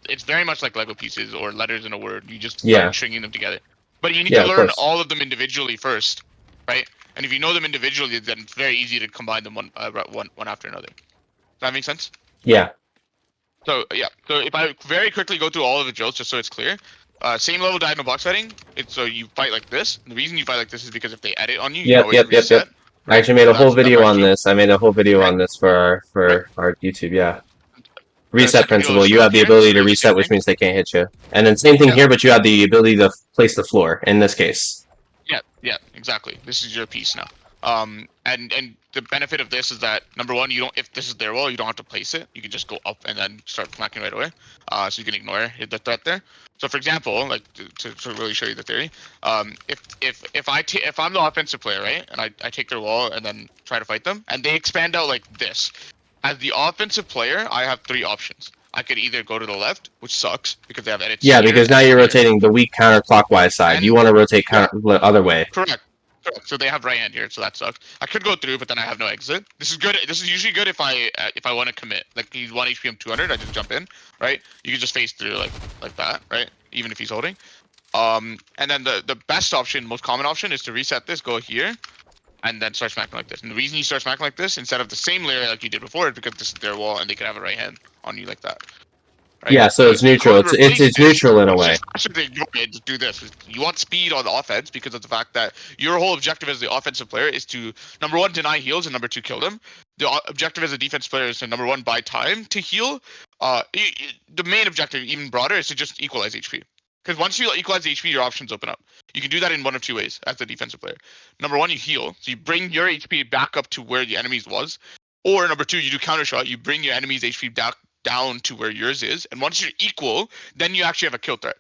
S2: it's very much like Lego pieces or letters in a word. You just
S1: Yeah,
S2: start stringing them together, but you need
S1: yeah,
S2: to
S1: of
S2: learn
S1: course.
S2: all of them individually first, right? And if you know them individually, then it's very easy to combine them one after another. Does that make sense?
S1: Yeah,
S2: So yeah, so if I very quickly go through all of the drills just so it's clear, same level diagonal box fighting. It's so you fight like this. The reason you fight like this is because if they edit on you, you can
S1: yep,
S2: always
S1: yep, yep, yep.
S2: reset,
S1: I
S2: right?
S1: actually made
S2: So
S1: a whole
S2: that's
S1: video
S2: why
S1: on
S2: shield,
S1: this. I made a whole video
S2: right?
S1: on this
S2: Right.
S1: for our YouTube. Yeah.
S2: The
S1: Reset
S2: second drill is
S1: principle. You
S2: shield
S1: have the
S2: here. This
S1: ability
S2: is
S1: to
S2: really the same
S1: reset, which
S2: thing.
S1: means they can't hit you. And then same thing
S2: Yeah.
S1: here, but you have the ability to place the floor in this case.
S2: Yeah, exactly. This is your piece now. And the benefit of this is that number one, you don't if this is their wall, you don't have to place it. You can just go up and then start smacking right away. So you can ignore the threat there. So for example, like to really show you the theory, if I'm the offensive player, right, and I take their wall and then try to fight them, and they expand out like this, as the offensive player, I have three options. I could either go to the left, which sucks because they have edits
S1: Yeah,
S2: here
S1: because now
S2: and
S1: you're
S2: here,
S1: rotating the weak counterclockwise side. You
S2: and
S1: want to rotate
S2: yeah,
S1: the other way.
S2: correct. Correct. So they have right hand here, so that sucks. I could go through, but then I have no exit. This is good. This is usually good if I want to commit. Like he's 1 HP, I'm 200. I just jump in, right? You can just face through like that, right? Even if he's holding. And then the best option, most common option, is to reset this, go here, and then start smacking like this. And the reason you start smacking like this instead of the same layer like you did before is because this is their wall and they could have a right hand on you like that. Right?
S1: Yeah, so
S2: So
S1: it's
S2: you
S1: neutral.
S2: could replace
S1: It's
S2: this,
S1: neutral in a
S2: but
S1: way.
S2: just I should ignore it. Just do this. You want speed on the offense because of the fact that your whole objective as the offensive player is to number one deny heals and number two kill them. The objective as a defense player is to number one buy time to heal. The main objective, even broader, is to just equalize HP. Because once you equalize the HP, your options open up. You can do that in one of two ways as the defensive player. Number one, you heal, so you bring your HP back up to where the enemy's was. Or number two, you do counter shot. You bring your enemy's HP down to where yours is, and once you're equal, then you actually have a kill threat.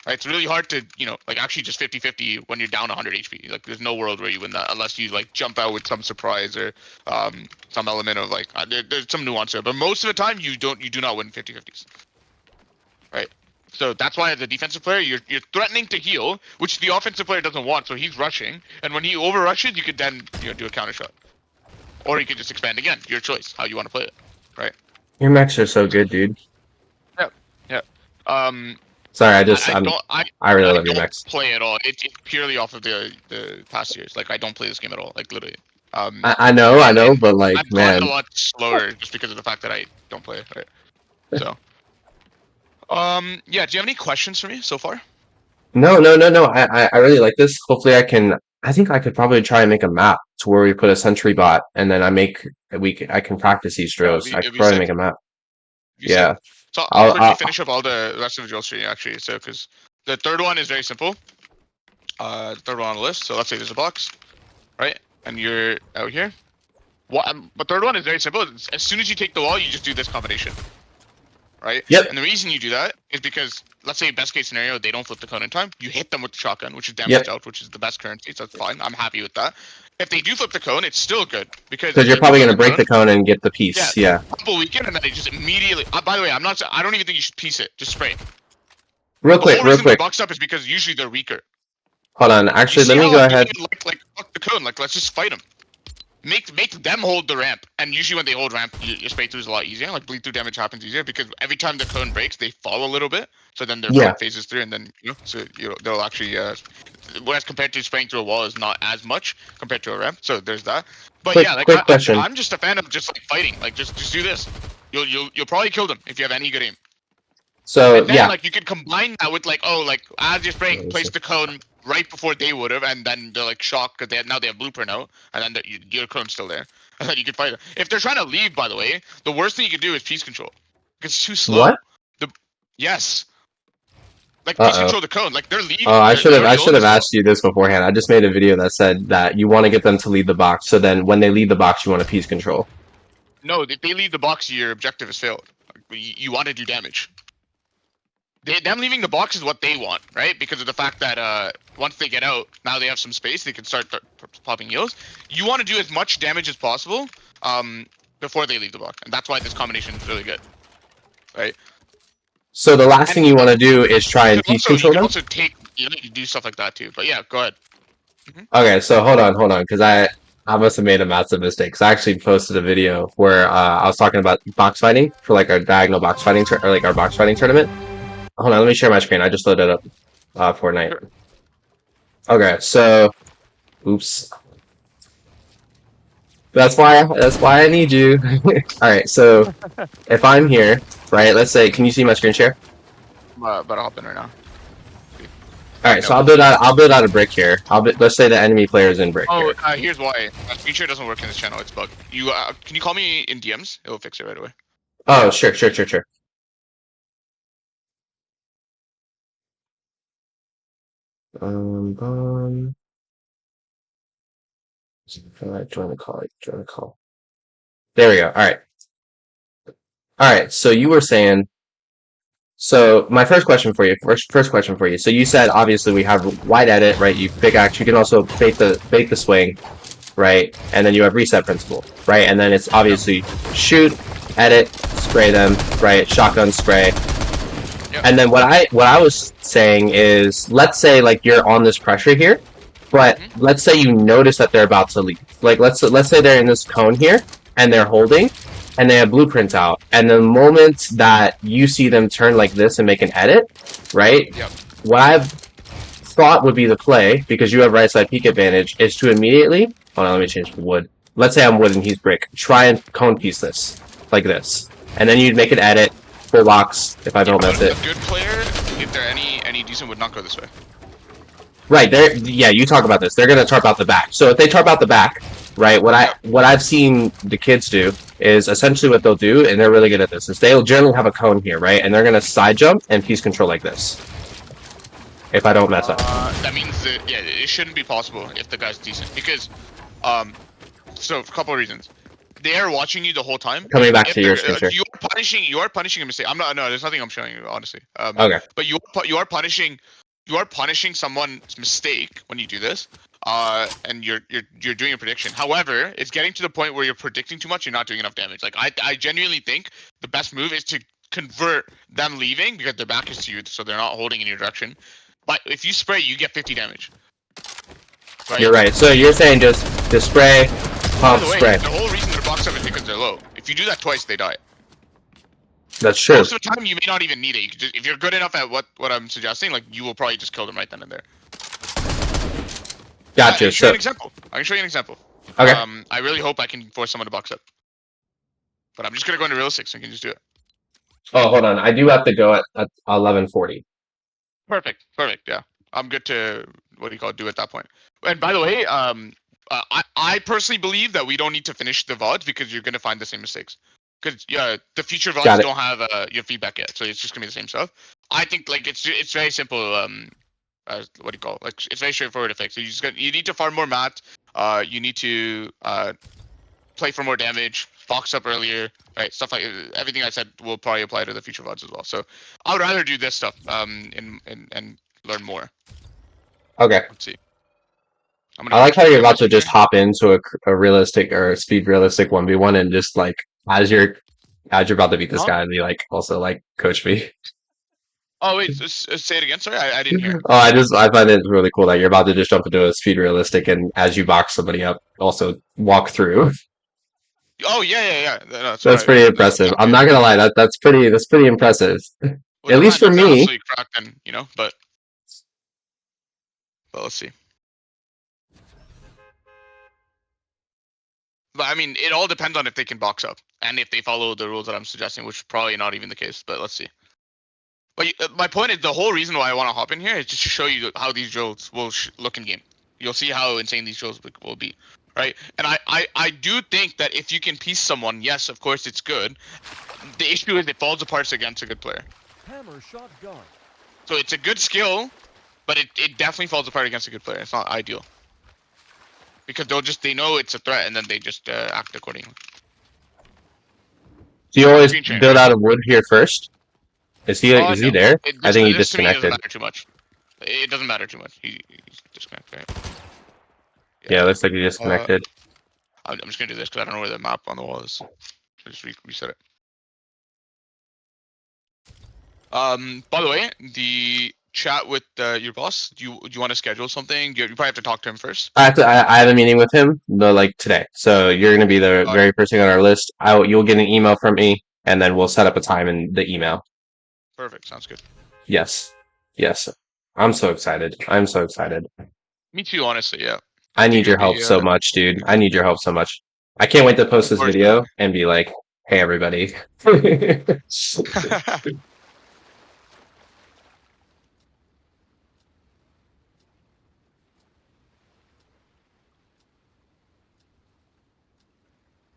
S2: Right? It's really hard to, like actually just 50-50 when you're down 100 HP. Like there's no world where you win that unless you like jump out with some surprise or some element of like there's some nuance there. But most of the time you do not win 50-50s. Right? So that's why as a defensive player, you're threatening to heal, which the offensive player doesn't want. So he's rushing, and when he over rushes, you could then do a counter shot, or you could just expand again. Your choice, how you want to play it, right?
S1: Your mechs are so good, dude.
S2: Yeah, yeah. Um,
S1: Sorry, I really
S2: I
S1: love your
S2: don't
S1: mechs.
S2: play at all. It's purely off of the past years. Like I don't play this game at all. Like literally.
S1: I know,
S2: And
S1: but like,
S2: I've gotten
S1: man,
S2: a lot slower just because of the fact that I don't play. Right. So, yeah. Do you have any questions for me so far?
S1: no. I really like this. Hopefully, I think I could probably try and make a map to where we put a sentry bot, and then I can practice these
S2: Yeah,
S1: drills. I could
S2: it'd be
S1: probably
S2: sick.
S1: make a map.
S2: Be sick.
S1: Yeah,
S2: So I'll
S1: I'll,
S2: quickly
S1: I'll
S2: finish up all the rest of the drills for you actually. So because the third one is very simple. The third one on the list. So let's say there's a box, right? And you're out here. What? The third one is very simple. As soon as you take the wall, you just do this combination, right?
S1: Yep.
S2: And the reason you do that is because let's say best case scenario they don't flip the cone in time. You hit them with the shotgun, which is damage
S1: Yep.
S2: out, which is the best currency. So that's fine. I'm happy with that. If they do flip the cone, it's still good because
S1: Because
S2: if
S1: you're
S2: they
S1: probably
S2: flip
S1: gonna break the cone and get the
S2: yeah,
S1: piece. Yeah.
S2: couple weekend and then they just immediately. By the way, I don't even think you should piece it. Just spray.
S1: Real
S2: The whole
S1: quick.
S2: reason they're boxed up is because usually they're weaker.
S1: Hold on.
S2: You
S1: Actually,
S2: see
S1: let me
S2: how
S1: go
S2: I'm
S1: ahead.
S2: being like fuck the cone. Like let's just fight them. Make them hold the ramp, and usually when they hold ramp, your spray through is a lot easier. Like bleed through damage happens easier because every time the cone breaks, they fall a little bit. So then their
S1: Yeah.
S2: foot phases through, and then they'll actually. Whereas compared to spraying through a wall is not as much compared to a ramp. So there's that. But yeah, like
S1: Quick question.
S2: I'm just a fan of just like fighting. Like just do this. You'll probably kill them if you have any good aim.
S1: So
S2: And then
S1: yeah.
S2: like you could combine that with like as you're spraying, place the cone right before they would have, and then they're like shocked because now they have blueprint out, and then your cone's still there, and then you can fight it. If they're trying to leave, by the way, the worst thing you could do is piece control. It's too slow.
S1: What?
S2: Yes, like piece
S1: Uh oh.
S2: control the cone. Like they're leaving.
S1: Oh, I
S2: They already
S1: should
S2: own
S1: have
S2: this wall.
S1: asked you this beforehand. I just made a video that said that you want to get them to lead the box. So then when they lead the box, you want to piece control.
S2: No, if they leave the box, your objective is failed. Like, you want to do damage. Them leaving the box is what they want, right? Because of the fact that once they get out, now they have some space, they can start popping heals. You want to do as much damage as possible before they leave the box, and that's why this combination is really good, right?
S1: So the last thing you want to do is try and piece control
S2: you can
S1: them.
S2: also take you do stuff like that too. But yeah, go ahead.
S1: Okay, so hold on, because I must have made a massive mistake. 'Cause I actually posted a video where I was talking about box fighting for like our diagonal box fighting or like our box fighting tournament. Hold on, let me share my screen. I just loaded up Fortnite.
S2: Sure.
S1: Okay, so oops. That's why I need you. All right, so if I'm here, right? Let's say, can you see my screen share?
S2: But I'll hop in right now.
S1: All right, so I'll build out a brick here. Let's say the enemy player is in brick.
S2: Oh,
S1: Here.
S2: here's why. Screen share doesn't work in this channel. It's bugged. You can you call me in DMs? It'll fix it right away.
S1: Oh, sure. Join the call. Join the call. There we go. All right. So you were saying. So my first question for you. First question for you. So you said obviously we have wide edit, right? You pickaxe. You can also bait the swing, right? And then you have reset principle, right? And then it's obviously shoot, edit, spray them, right? Shotgun spray.
S2: Yep.
S1: And then what I was saying is, let's say like you're on this pressure here, but let's say you notice that they're about to leave. Like let's say they're in this cone here and they're holding, and they have blueprints out. And the moment that you see them turn like this and make an edit, right?
S2: Yep.
S1: What I've thought would be the play, because you have right side peek advantage, is to immediately. Hold on, let me change to wood. Let's say I'm wood and he's brick. Try and cone piece this like this, and then you'd make an edit. Full box if I don't mess it.
S2: A good player, if they're any decent, would not go this way.
S1: Right, yeah, you talk about this. They're gonna tarp out the back. So if they tarp out the back, right, what I've seen the kids do is essentially what they'll do, and they're really good at this, is they'll generally have a cone here, right? And they're gonna side jump and piece control like this. If I don't mess up.
S2: That means that yeah, it shouldn't be possible if the guy's decent. Because so for a couple of reasons. They are watching you the whole time.
S1: Coming back to your screen share.
S2: You are punishing a mistake. I'm not. No, there's nothing I'm showing you, honestly.
S1: Okay.
S2: But you are punishing someone's mistake when you do this. And you're doing a prediction. However, it's getting to the point where you're predicting too much. You're not doing enough damage. Like I genuinely think the best move is to convert them leaving because their back is to you, so they're not holding in your direction. But if you spray, you get 50 damage. Right?
S1: You're right. So you're saying just spray,
S2: By
S1: pump,
S2: the way,
S1: spray.
S2: the whole reason they're boxed up is because they're low. If you do that twice, they die.
S1: That's true.
S2: Most of the time, you may not even need it. You can just, if you're good enough at what I'm suggesting, like you will probably just kill them right then and there. I
S1: Gotcha.
S2: can show you
S1: So
S2: an example. I can show you an example.
S1: okay.
S2: I really hope I can force someone to box up. But I'm just gonna go into realistic so you can just do it.
S1: Oh, hold on. I do have to go at 11:40.
S2: Perfect. Yeah. I'm good to do at that point. And by the way, I personally believe that we don't need to finish the VODs because you're gonna find the same mistakes. Because the future
S1: Got
S2: VODs
S1: it.
S2: don't have your feedback yet, so it's just gonna be the same stuff. I think like it's very simple. Like it's very straightforward to fix. So you need to farm more mat. You need to play for more damage, box up earlier, right? Stuff like everything I said will probably apply to the future VODs as well. So I would rather do this stuff and learn more.
S1: Okay.
S2: Let's see.
S1: I like how you're about to just hop into a realistic or a speed realistic 1v1 and just like as you're about to beat this guy and be like also like coach me.
S2: Oh wait, say it again. Sorry, I didn't hear.
S1: Oh, I find it really cool that you're about to just jump into a speed realistic and as you box somebody up, also walk through.
S2: Oh yeah. No,
S1: That's pretty impressive. I'm not gonna lie, that's pretty impressive.
S2: Well,
S1: At least for me.
S2: Absolutely cracked then, but let's see. But I mean, it all depends on if they can box up and if they follow the rules that I'm suggesting, which is probably not even the case. But let's see. But my point is, the whole reason why I want to hop in here is just to show you how these drills will look in game. You'll see how insane these drills will be, right? And I do think that if you can piece someone, yes, of course it's good. The issue is it falls apart against a good player.
S4: Hammer shot gun.
S2: So it's a good skill, but it definitely falls apart against a good player. It's not ideal. Because they know it's a threat and then they just act accordingly.
S1: Do you always build out of wood here first? Is he
S2: no.
S1: there? I think he disconnected.
S2: Doesn't matter too much. It doesn't matter too much. He's disconnected. Right?
S1: Yeah, looks like he disconnected.
S2: I'm just gonna do this because I don't know where the map on the wall is. So just reset it. By the way, the chat with your boss. Do you want to schedule something? You probably have to talk to him first.
S1: I have a meeting with him like today. So you're gonna be the very first thing on our list. You'll get an email from me, and then we'll set up a time in the email.
S2: Perfect. Sounds good.
S1: Yes. I'm so excited. I'm so excited.
S2: Me too, honestly. Yeah.
S1: I need your help so much, dude. I need your help so much. I can't wait to post this video and be like, "Hey, everybody."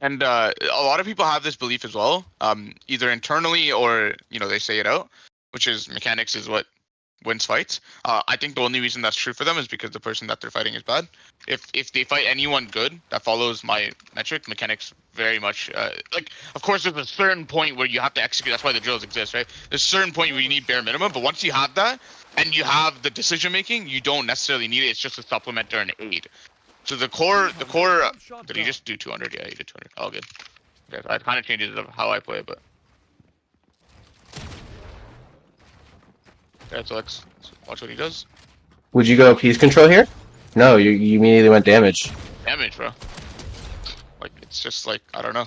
S2: And a lot of people have this belief as well, either internally or they say it out, which is mechanics is what wins fights. I think the only reason that's true for them is because the person that they're fighting is bad. If they fight anyone good that follows my metric, mechanics very much like. Of course, there's a certain point where you have to execute. That's why the drills exist, right? There's a certain point where you need bare minimum, but once you have that and you have the decision making, you don't necessarily need it. It's just a supplement or an aid. So the core. Did he just do 200? Yeah, he did 200. All good. Okay, so it kind of changes of how I play, but. Okay, so let's watch what he does.
S1: Would you go piece control here? No, you immediately went damage.
S2: Damage, bro. Like it's just like I don't know.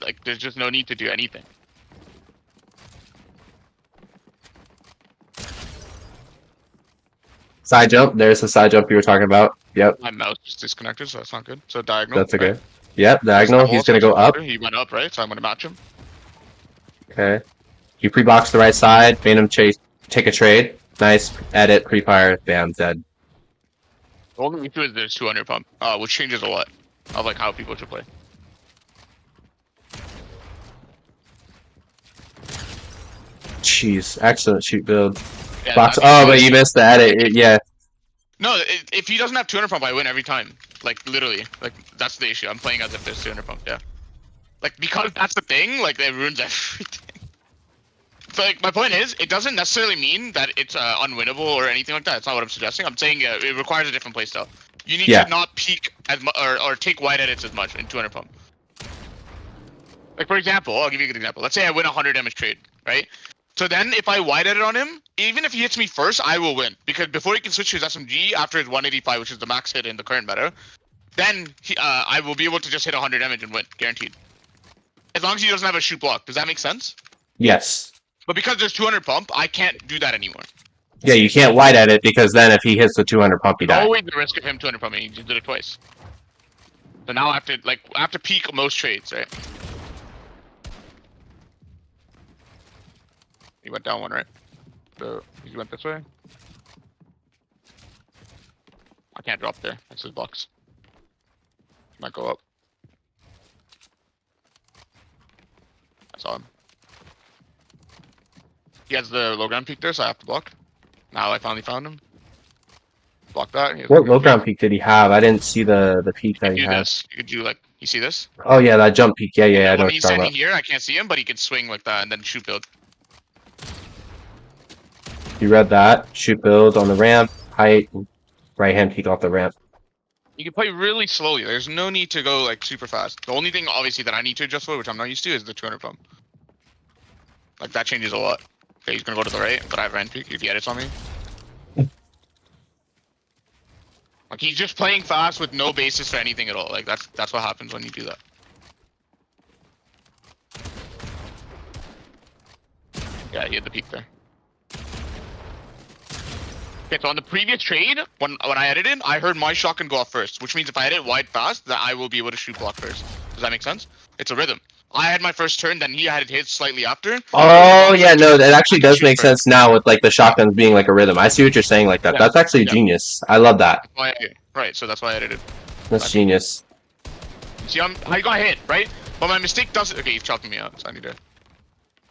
S2: Like there's just no need to do anything.
S1: Side jump. There's the side jump you were talking about. Yep.
S2: My mouse is disconnected, so that's not good. So diagonal.
S1: That's okay.
S2: Right?
S1: Yep, diagonal. He's gonna go up.
S2: He went up, right? So I'm gonna match him.
S1: Okay. You pre-box the right side. Made him take a trade. Nice. Edit. Pre-fire. Bam. Dead.
S2: The only issue is there's 200 pump, which changes a lot of like how people should play.
S1: Jeez. Excellent shoot build.
S2: Yeah,
S1: Box. Oh, but you missed the edit. Yeah.
S2: No, if he doesn't have 200 pump, I win every time. Like literally, like that's the issue. I'm playing as if there's 200 pump. Yeah. Like because that's the thing. Like it ruins everything. So like my point is, it doesn't necessarily mean that it's unwinnable or anything like that. That's not what I'm suggesting. I'm saying it requires a different playstyle. You need to not peak as much or take wide edits as much in 200 pump. Like for example, I'll give you a good example. Let's say I win a 100 damage trade, right? So then if I wide edit on him, even if he hits me first, I will win because before he can switch to his SMG after his 185, which is the max hit in the current meta, then I will be able to just hit 100 damage and win, guaranteed. As long as he doesn't have a shoot block. Does that make sense?
S1: Yes.
S2: But because there's 200 pump, I can't do that anymore.
S1: Yeah, you can't wide edit because then if he hits the 200 pump, he
S2: There's
S1: dies.
S2: always the risk of him 200 pumping. He just did it twice. So now I have to peak most trades, right? He went down one, right? So he went this way. I can't drop there. That's his box. Might go up. I saw him. He has the low ground peak there, so I have to block. Now I finally found him. Block that.
S1: What low ground peak did he have? I didn't see the peak that he
S2: do
S1: had.
S2: this. You could do like, you see this?
S1: Oh yeah, that jump peak. Yeah, I know
S2: When
S1: what
S2: he's
S1: you're talking
S2: standing
S1: about.
S2: here, I can't see him, but he can swing like that and then shoot build.
S1: You read that. Shoot build on the ramp. Height. Right hand peek off the ramp.
S2: You can play really slowly. There's no need to go like super fast. The only thing obviously that I need to adjust for, which I'm not used to, is the 200 pump. Like that changes a lot. Okay, he's gonna go to the right, but I have end peek if he edits on me. Like he's just playing fast with no basis for anything at all. Like that's what happens when you do that. Yeah, he had the peak there. Okay, so on the previous trade, when I edited, I heard my shotgun go off first, which means if I edit wide fast, that I will be able to shoot block first. Does that make sense? It's a rhythm. I had my first turn, then he had it hit slightly after.
S1: Oh yeah, no, that actually does make sense now with like the shotguns being like a rhythm. I see what you're saying like that.
S2: Yeah.
S1: That's actually genius. I love that.
S2: Right, so that's why I edited.
S1: That's genius.
S2: See, how you got hit, right? But my mistake doesn't. Okay, he's chopping me out, so I need to.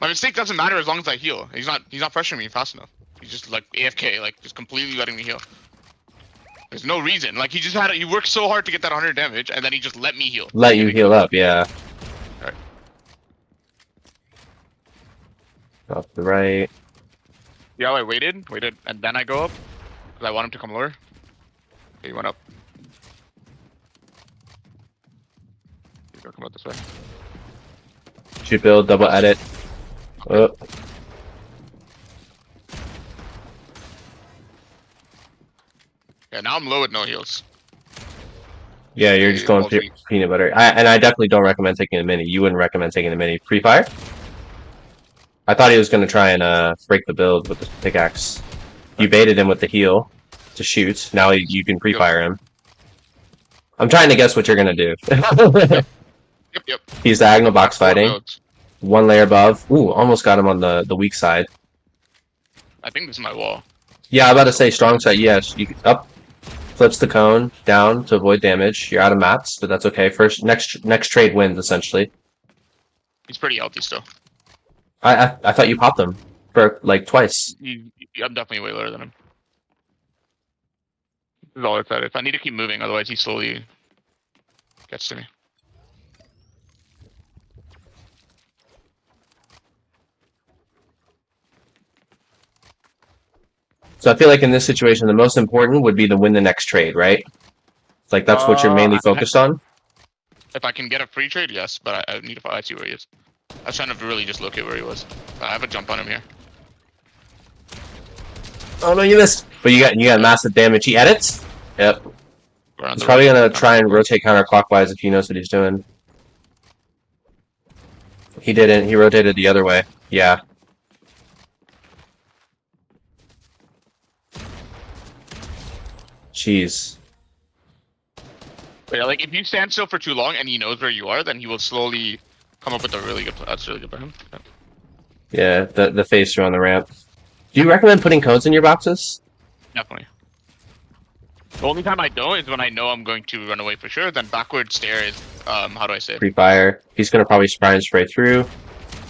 S2: My mistake doesn't matter as long as I heal. He's not pressuring me fast enough. He's just like AFK, like just completely letting me heal. There's no reason. Like he worked so hard to get that 100 damage, and then he just let me heal.
S1: Let you heal up, yeah.
S2: Alright.
S1: Off the right.
S2: Yeah, I waited, and then I go up because I want him to come lower. Okay, he went up. He's gonna come out this way.
S1: Shoot build, double edit. Oh.
S2: Yeah, now I'm low with no heals.
S1: Yeah, you're just going peanut butter. I definitely don't recommend taking a mini. You wouldn't recommend taking a mini. Pre-fire? I thought he was going to try and break the build with the pickaxe. You baited him with the heal to shoot. Now you can pre-fire him. I'm trying to guess what you're going to do.
S2: Yep.
S1: He's diagonal box fighting. One layer above. Ooh, almost got him on the weak side.
S2: I think this is my wall.
S1: Yeah, I'm about to say strong side. Yes, you up. Flips the cone down to avoid damage. You're out of mats, but that's okay. Next trade wins essentially.
S2: He's pretty healthy still.
S1: I thought you popped him for like twice.
S2: I'm definitely way lower than him. This is all it's at. If I need to keep moving, otherwise he slowly gets to me.
S1: So I feel like in this situation, the most important would be to win the next trade, right? It's like that's what you're mainly focused on.
S2: If I can get a free trade, yes, but I need to see where he is. I was trying to really just locate where he was. I have a jump on him here.
S1: Oh no, you missed. But you got massive damage. He edits. Yep. He's probably gonna try and rotate counterclockwise if he knows what he's doing. He didn't. He rotated the other way. Yeah. Jeez.
S2: But yeah, like if you stand still for too long and he knows where you are, then he will slowly come up with a really good plan. That's really good for him.
S1: Yeah, the phase through on the ramp. Do you recommend putting cones in your boxes?
S2: Definitely. The only time I don't is when I know I'm going to run away for sure. Then backward stare is, how do I say it?
S1: Pre-fire. He's gonna probably spray and spray through.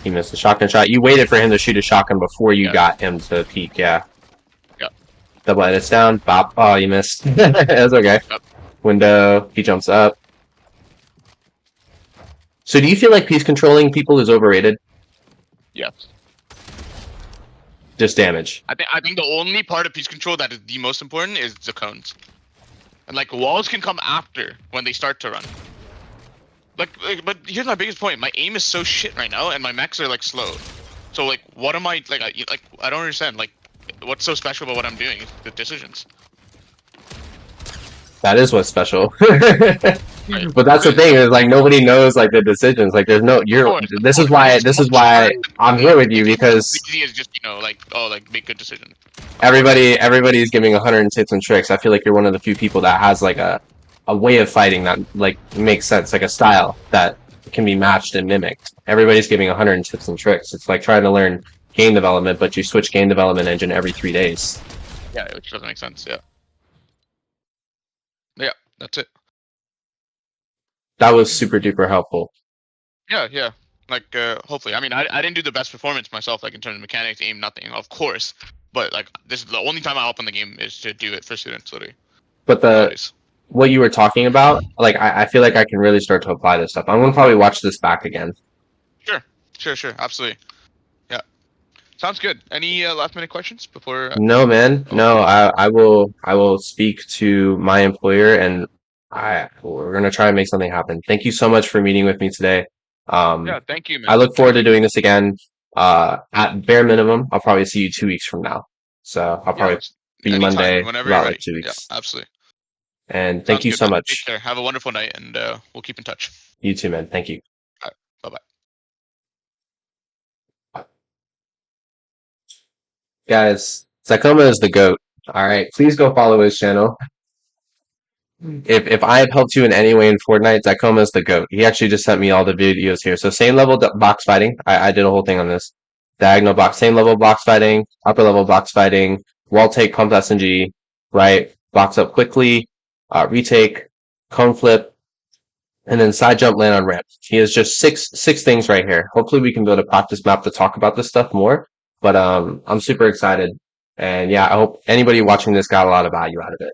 S1: He missed the shotgun shot. You waited for him to shoot a shotgun before you got him to peek, yeah.
S2: Yep.
S1: Double edits down. Bop. Oh, you missed. That's okay.
S2: Yep.
S1: Window. He jumps up. So do you feel like piece controlling people is overrated?
S2: Yes.
S1: Just damage.
S2: I think the only part of piece control that is the most important is the cones. And like walls can come after when they start to run. But here's my biggest point. My aim is so shit right now, and my mechs are like slow. So like, what am I like? I don't understand. Like, what's so special about what I'm doing? The decisions.
S1: That is what's special.
S2: Right.
S1: But that's the thing is like nobody knows like the decisions. Like there's no
S2: Of
S1: you're.
S2: course, of
S1: This is
S2: course, but
S1: why.
S2: it's
S1: This is
S2: much
S1: why
S2: harder
S1: I'm
S2: than,
S1: here with you
S2: it's not as
S1: because
S2: easy as just like like make good decisions.
S1: everybody's giving 100 tips and tricks. I feel like you're one of the few people that has like a way of fighting that like makes sense, like a style that can be matched and mimicked. Everybody's giving 100 tips and tricks. It's like trying to learn game development, but you switch game development engine every 3 days.
S2: Yeah, which doesn't make sense. Yeah. Yeah, that's it.
S1: That was super duper helpful.
S2: Yeah, yeah. Like, hopefully. I mean, I didn't do the best performance myself, like in terms of mechanics, aim, nothing, of course. But like, this is the only time I open the game is to do it for students, literally
S1: But the
S2: nowadays.
S1: what you were talking about, like I feel like I can really start to apply this stuff. I'm gonna probably watch this back again.
S2: Sure, absolutely. Yeah, sounds good. Any last minute questions before?
S1: No, man.
S2: Oh,
S1: No, I will speak to my employer and we're gonna try and make something happen. Thank you so much for meeting with me today.
S2: yeah, thank you,
S1: I
S2: man.
S1: look forward
S2: Thank
S1: to
S2: you.
S1: doing this again. At bare minimum, I'll probably see you 2 weeks from now. So I'll
S2: Yeah,
S1: probably be
S2: anytime,
S1: Monday,
S2: whenever you're
S1: about like
S2: ready.
S1: two
S2: Yeah,
S1: weeks.
S2: absolutely.
S1: And thank
S2: Sounds
S1: you
S2: good,
S1: so
S2: man. Take
S1: much.
S2: care. Have a wonderful night, and we'll keep in touch.
S1: You too, man. Thank you.
S2: All right, bye bye.
S1: Guys, Zycoma is the GOAT. Alright, please go follow his channel. If I have helped you in any way in Fortnite, Zycoma is the GOAT. He actually just sent me all the videos here. So same level box fighting. I did a whole thing on this. Diagonal box, same level box fighting, upper level box fighting, wall take, pump SNG, right? Box up quickly, retake, cone flip, and then side jump, land on ramp. He has just six things right here. Hopefully we can build a practice map to talk about this stuff more. But I'm super excited. And yeah, I hope anybody watching this got a lot of value out of it.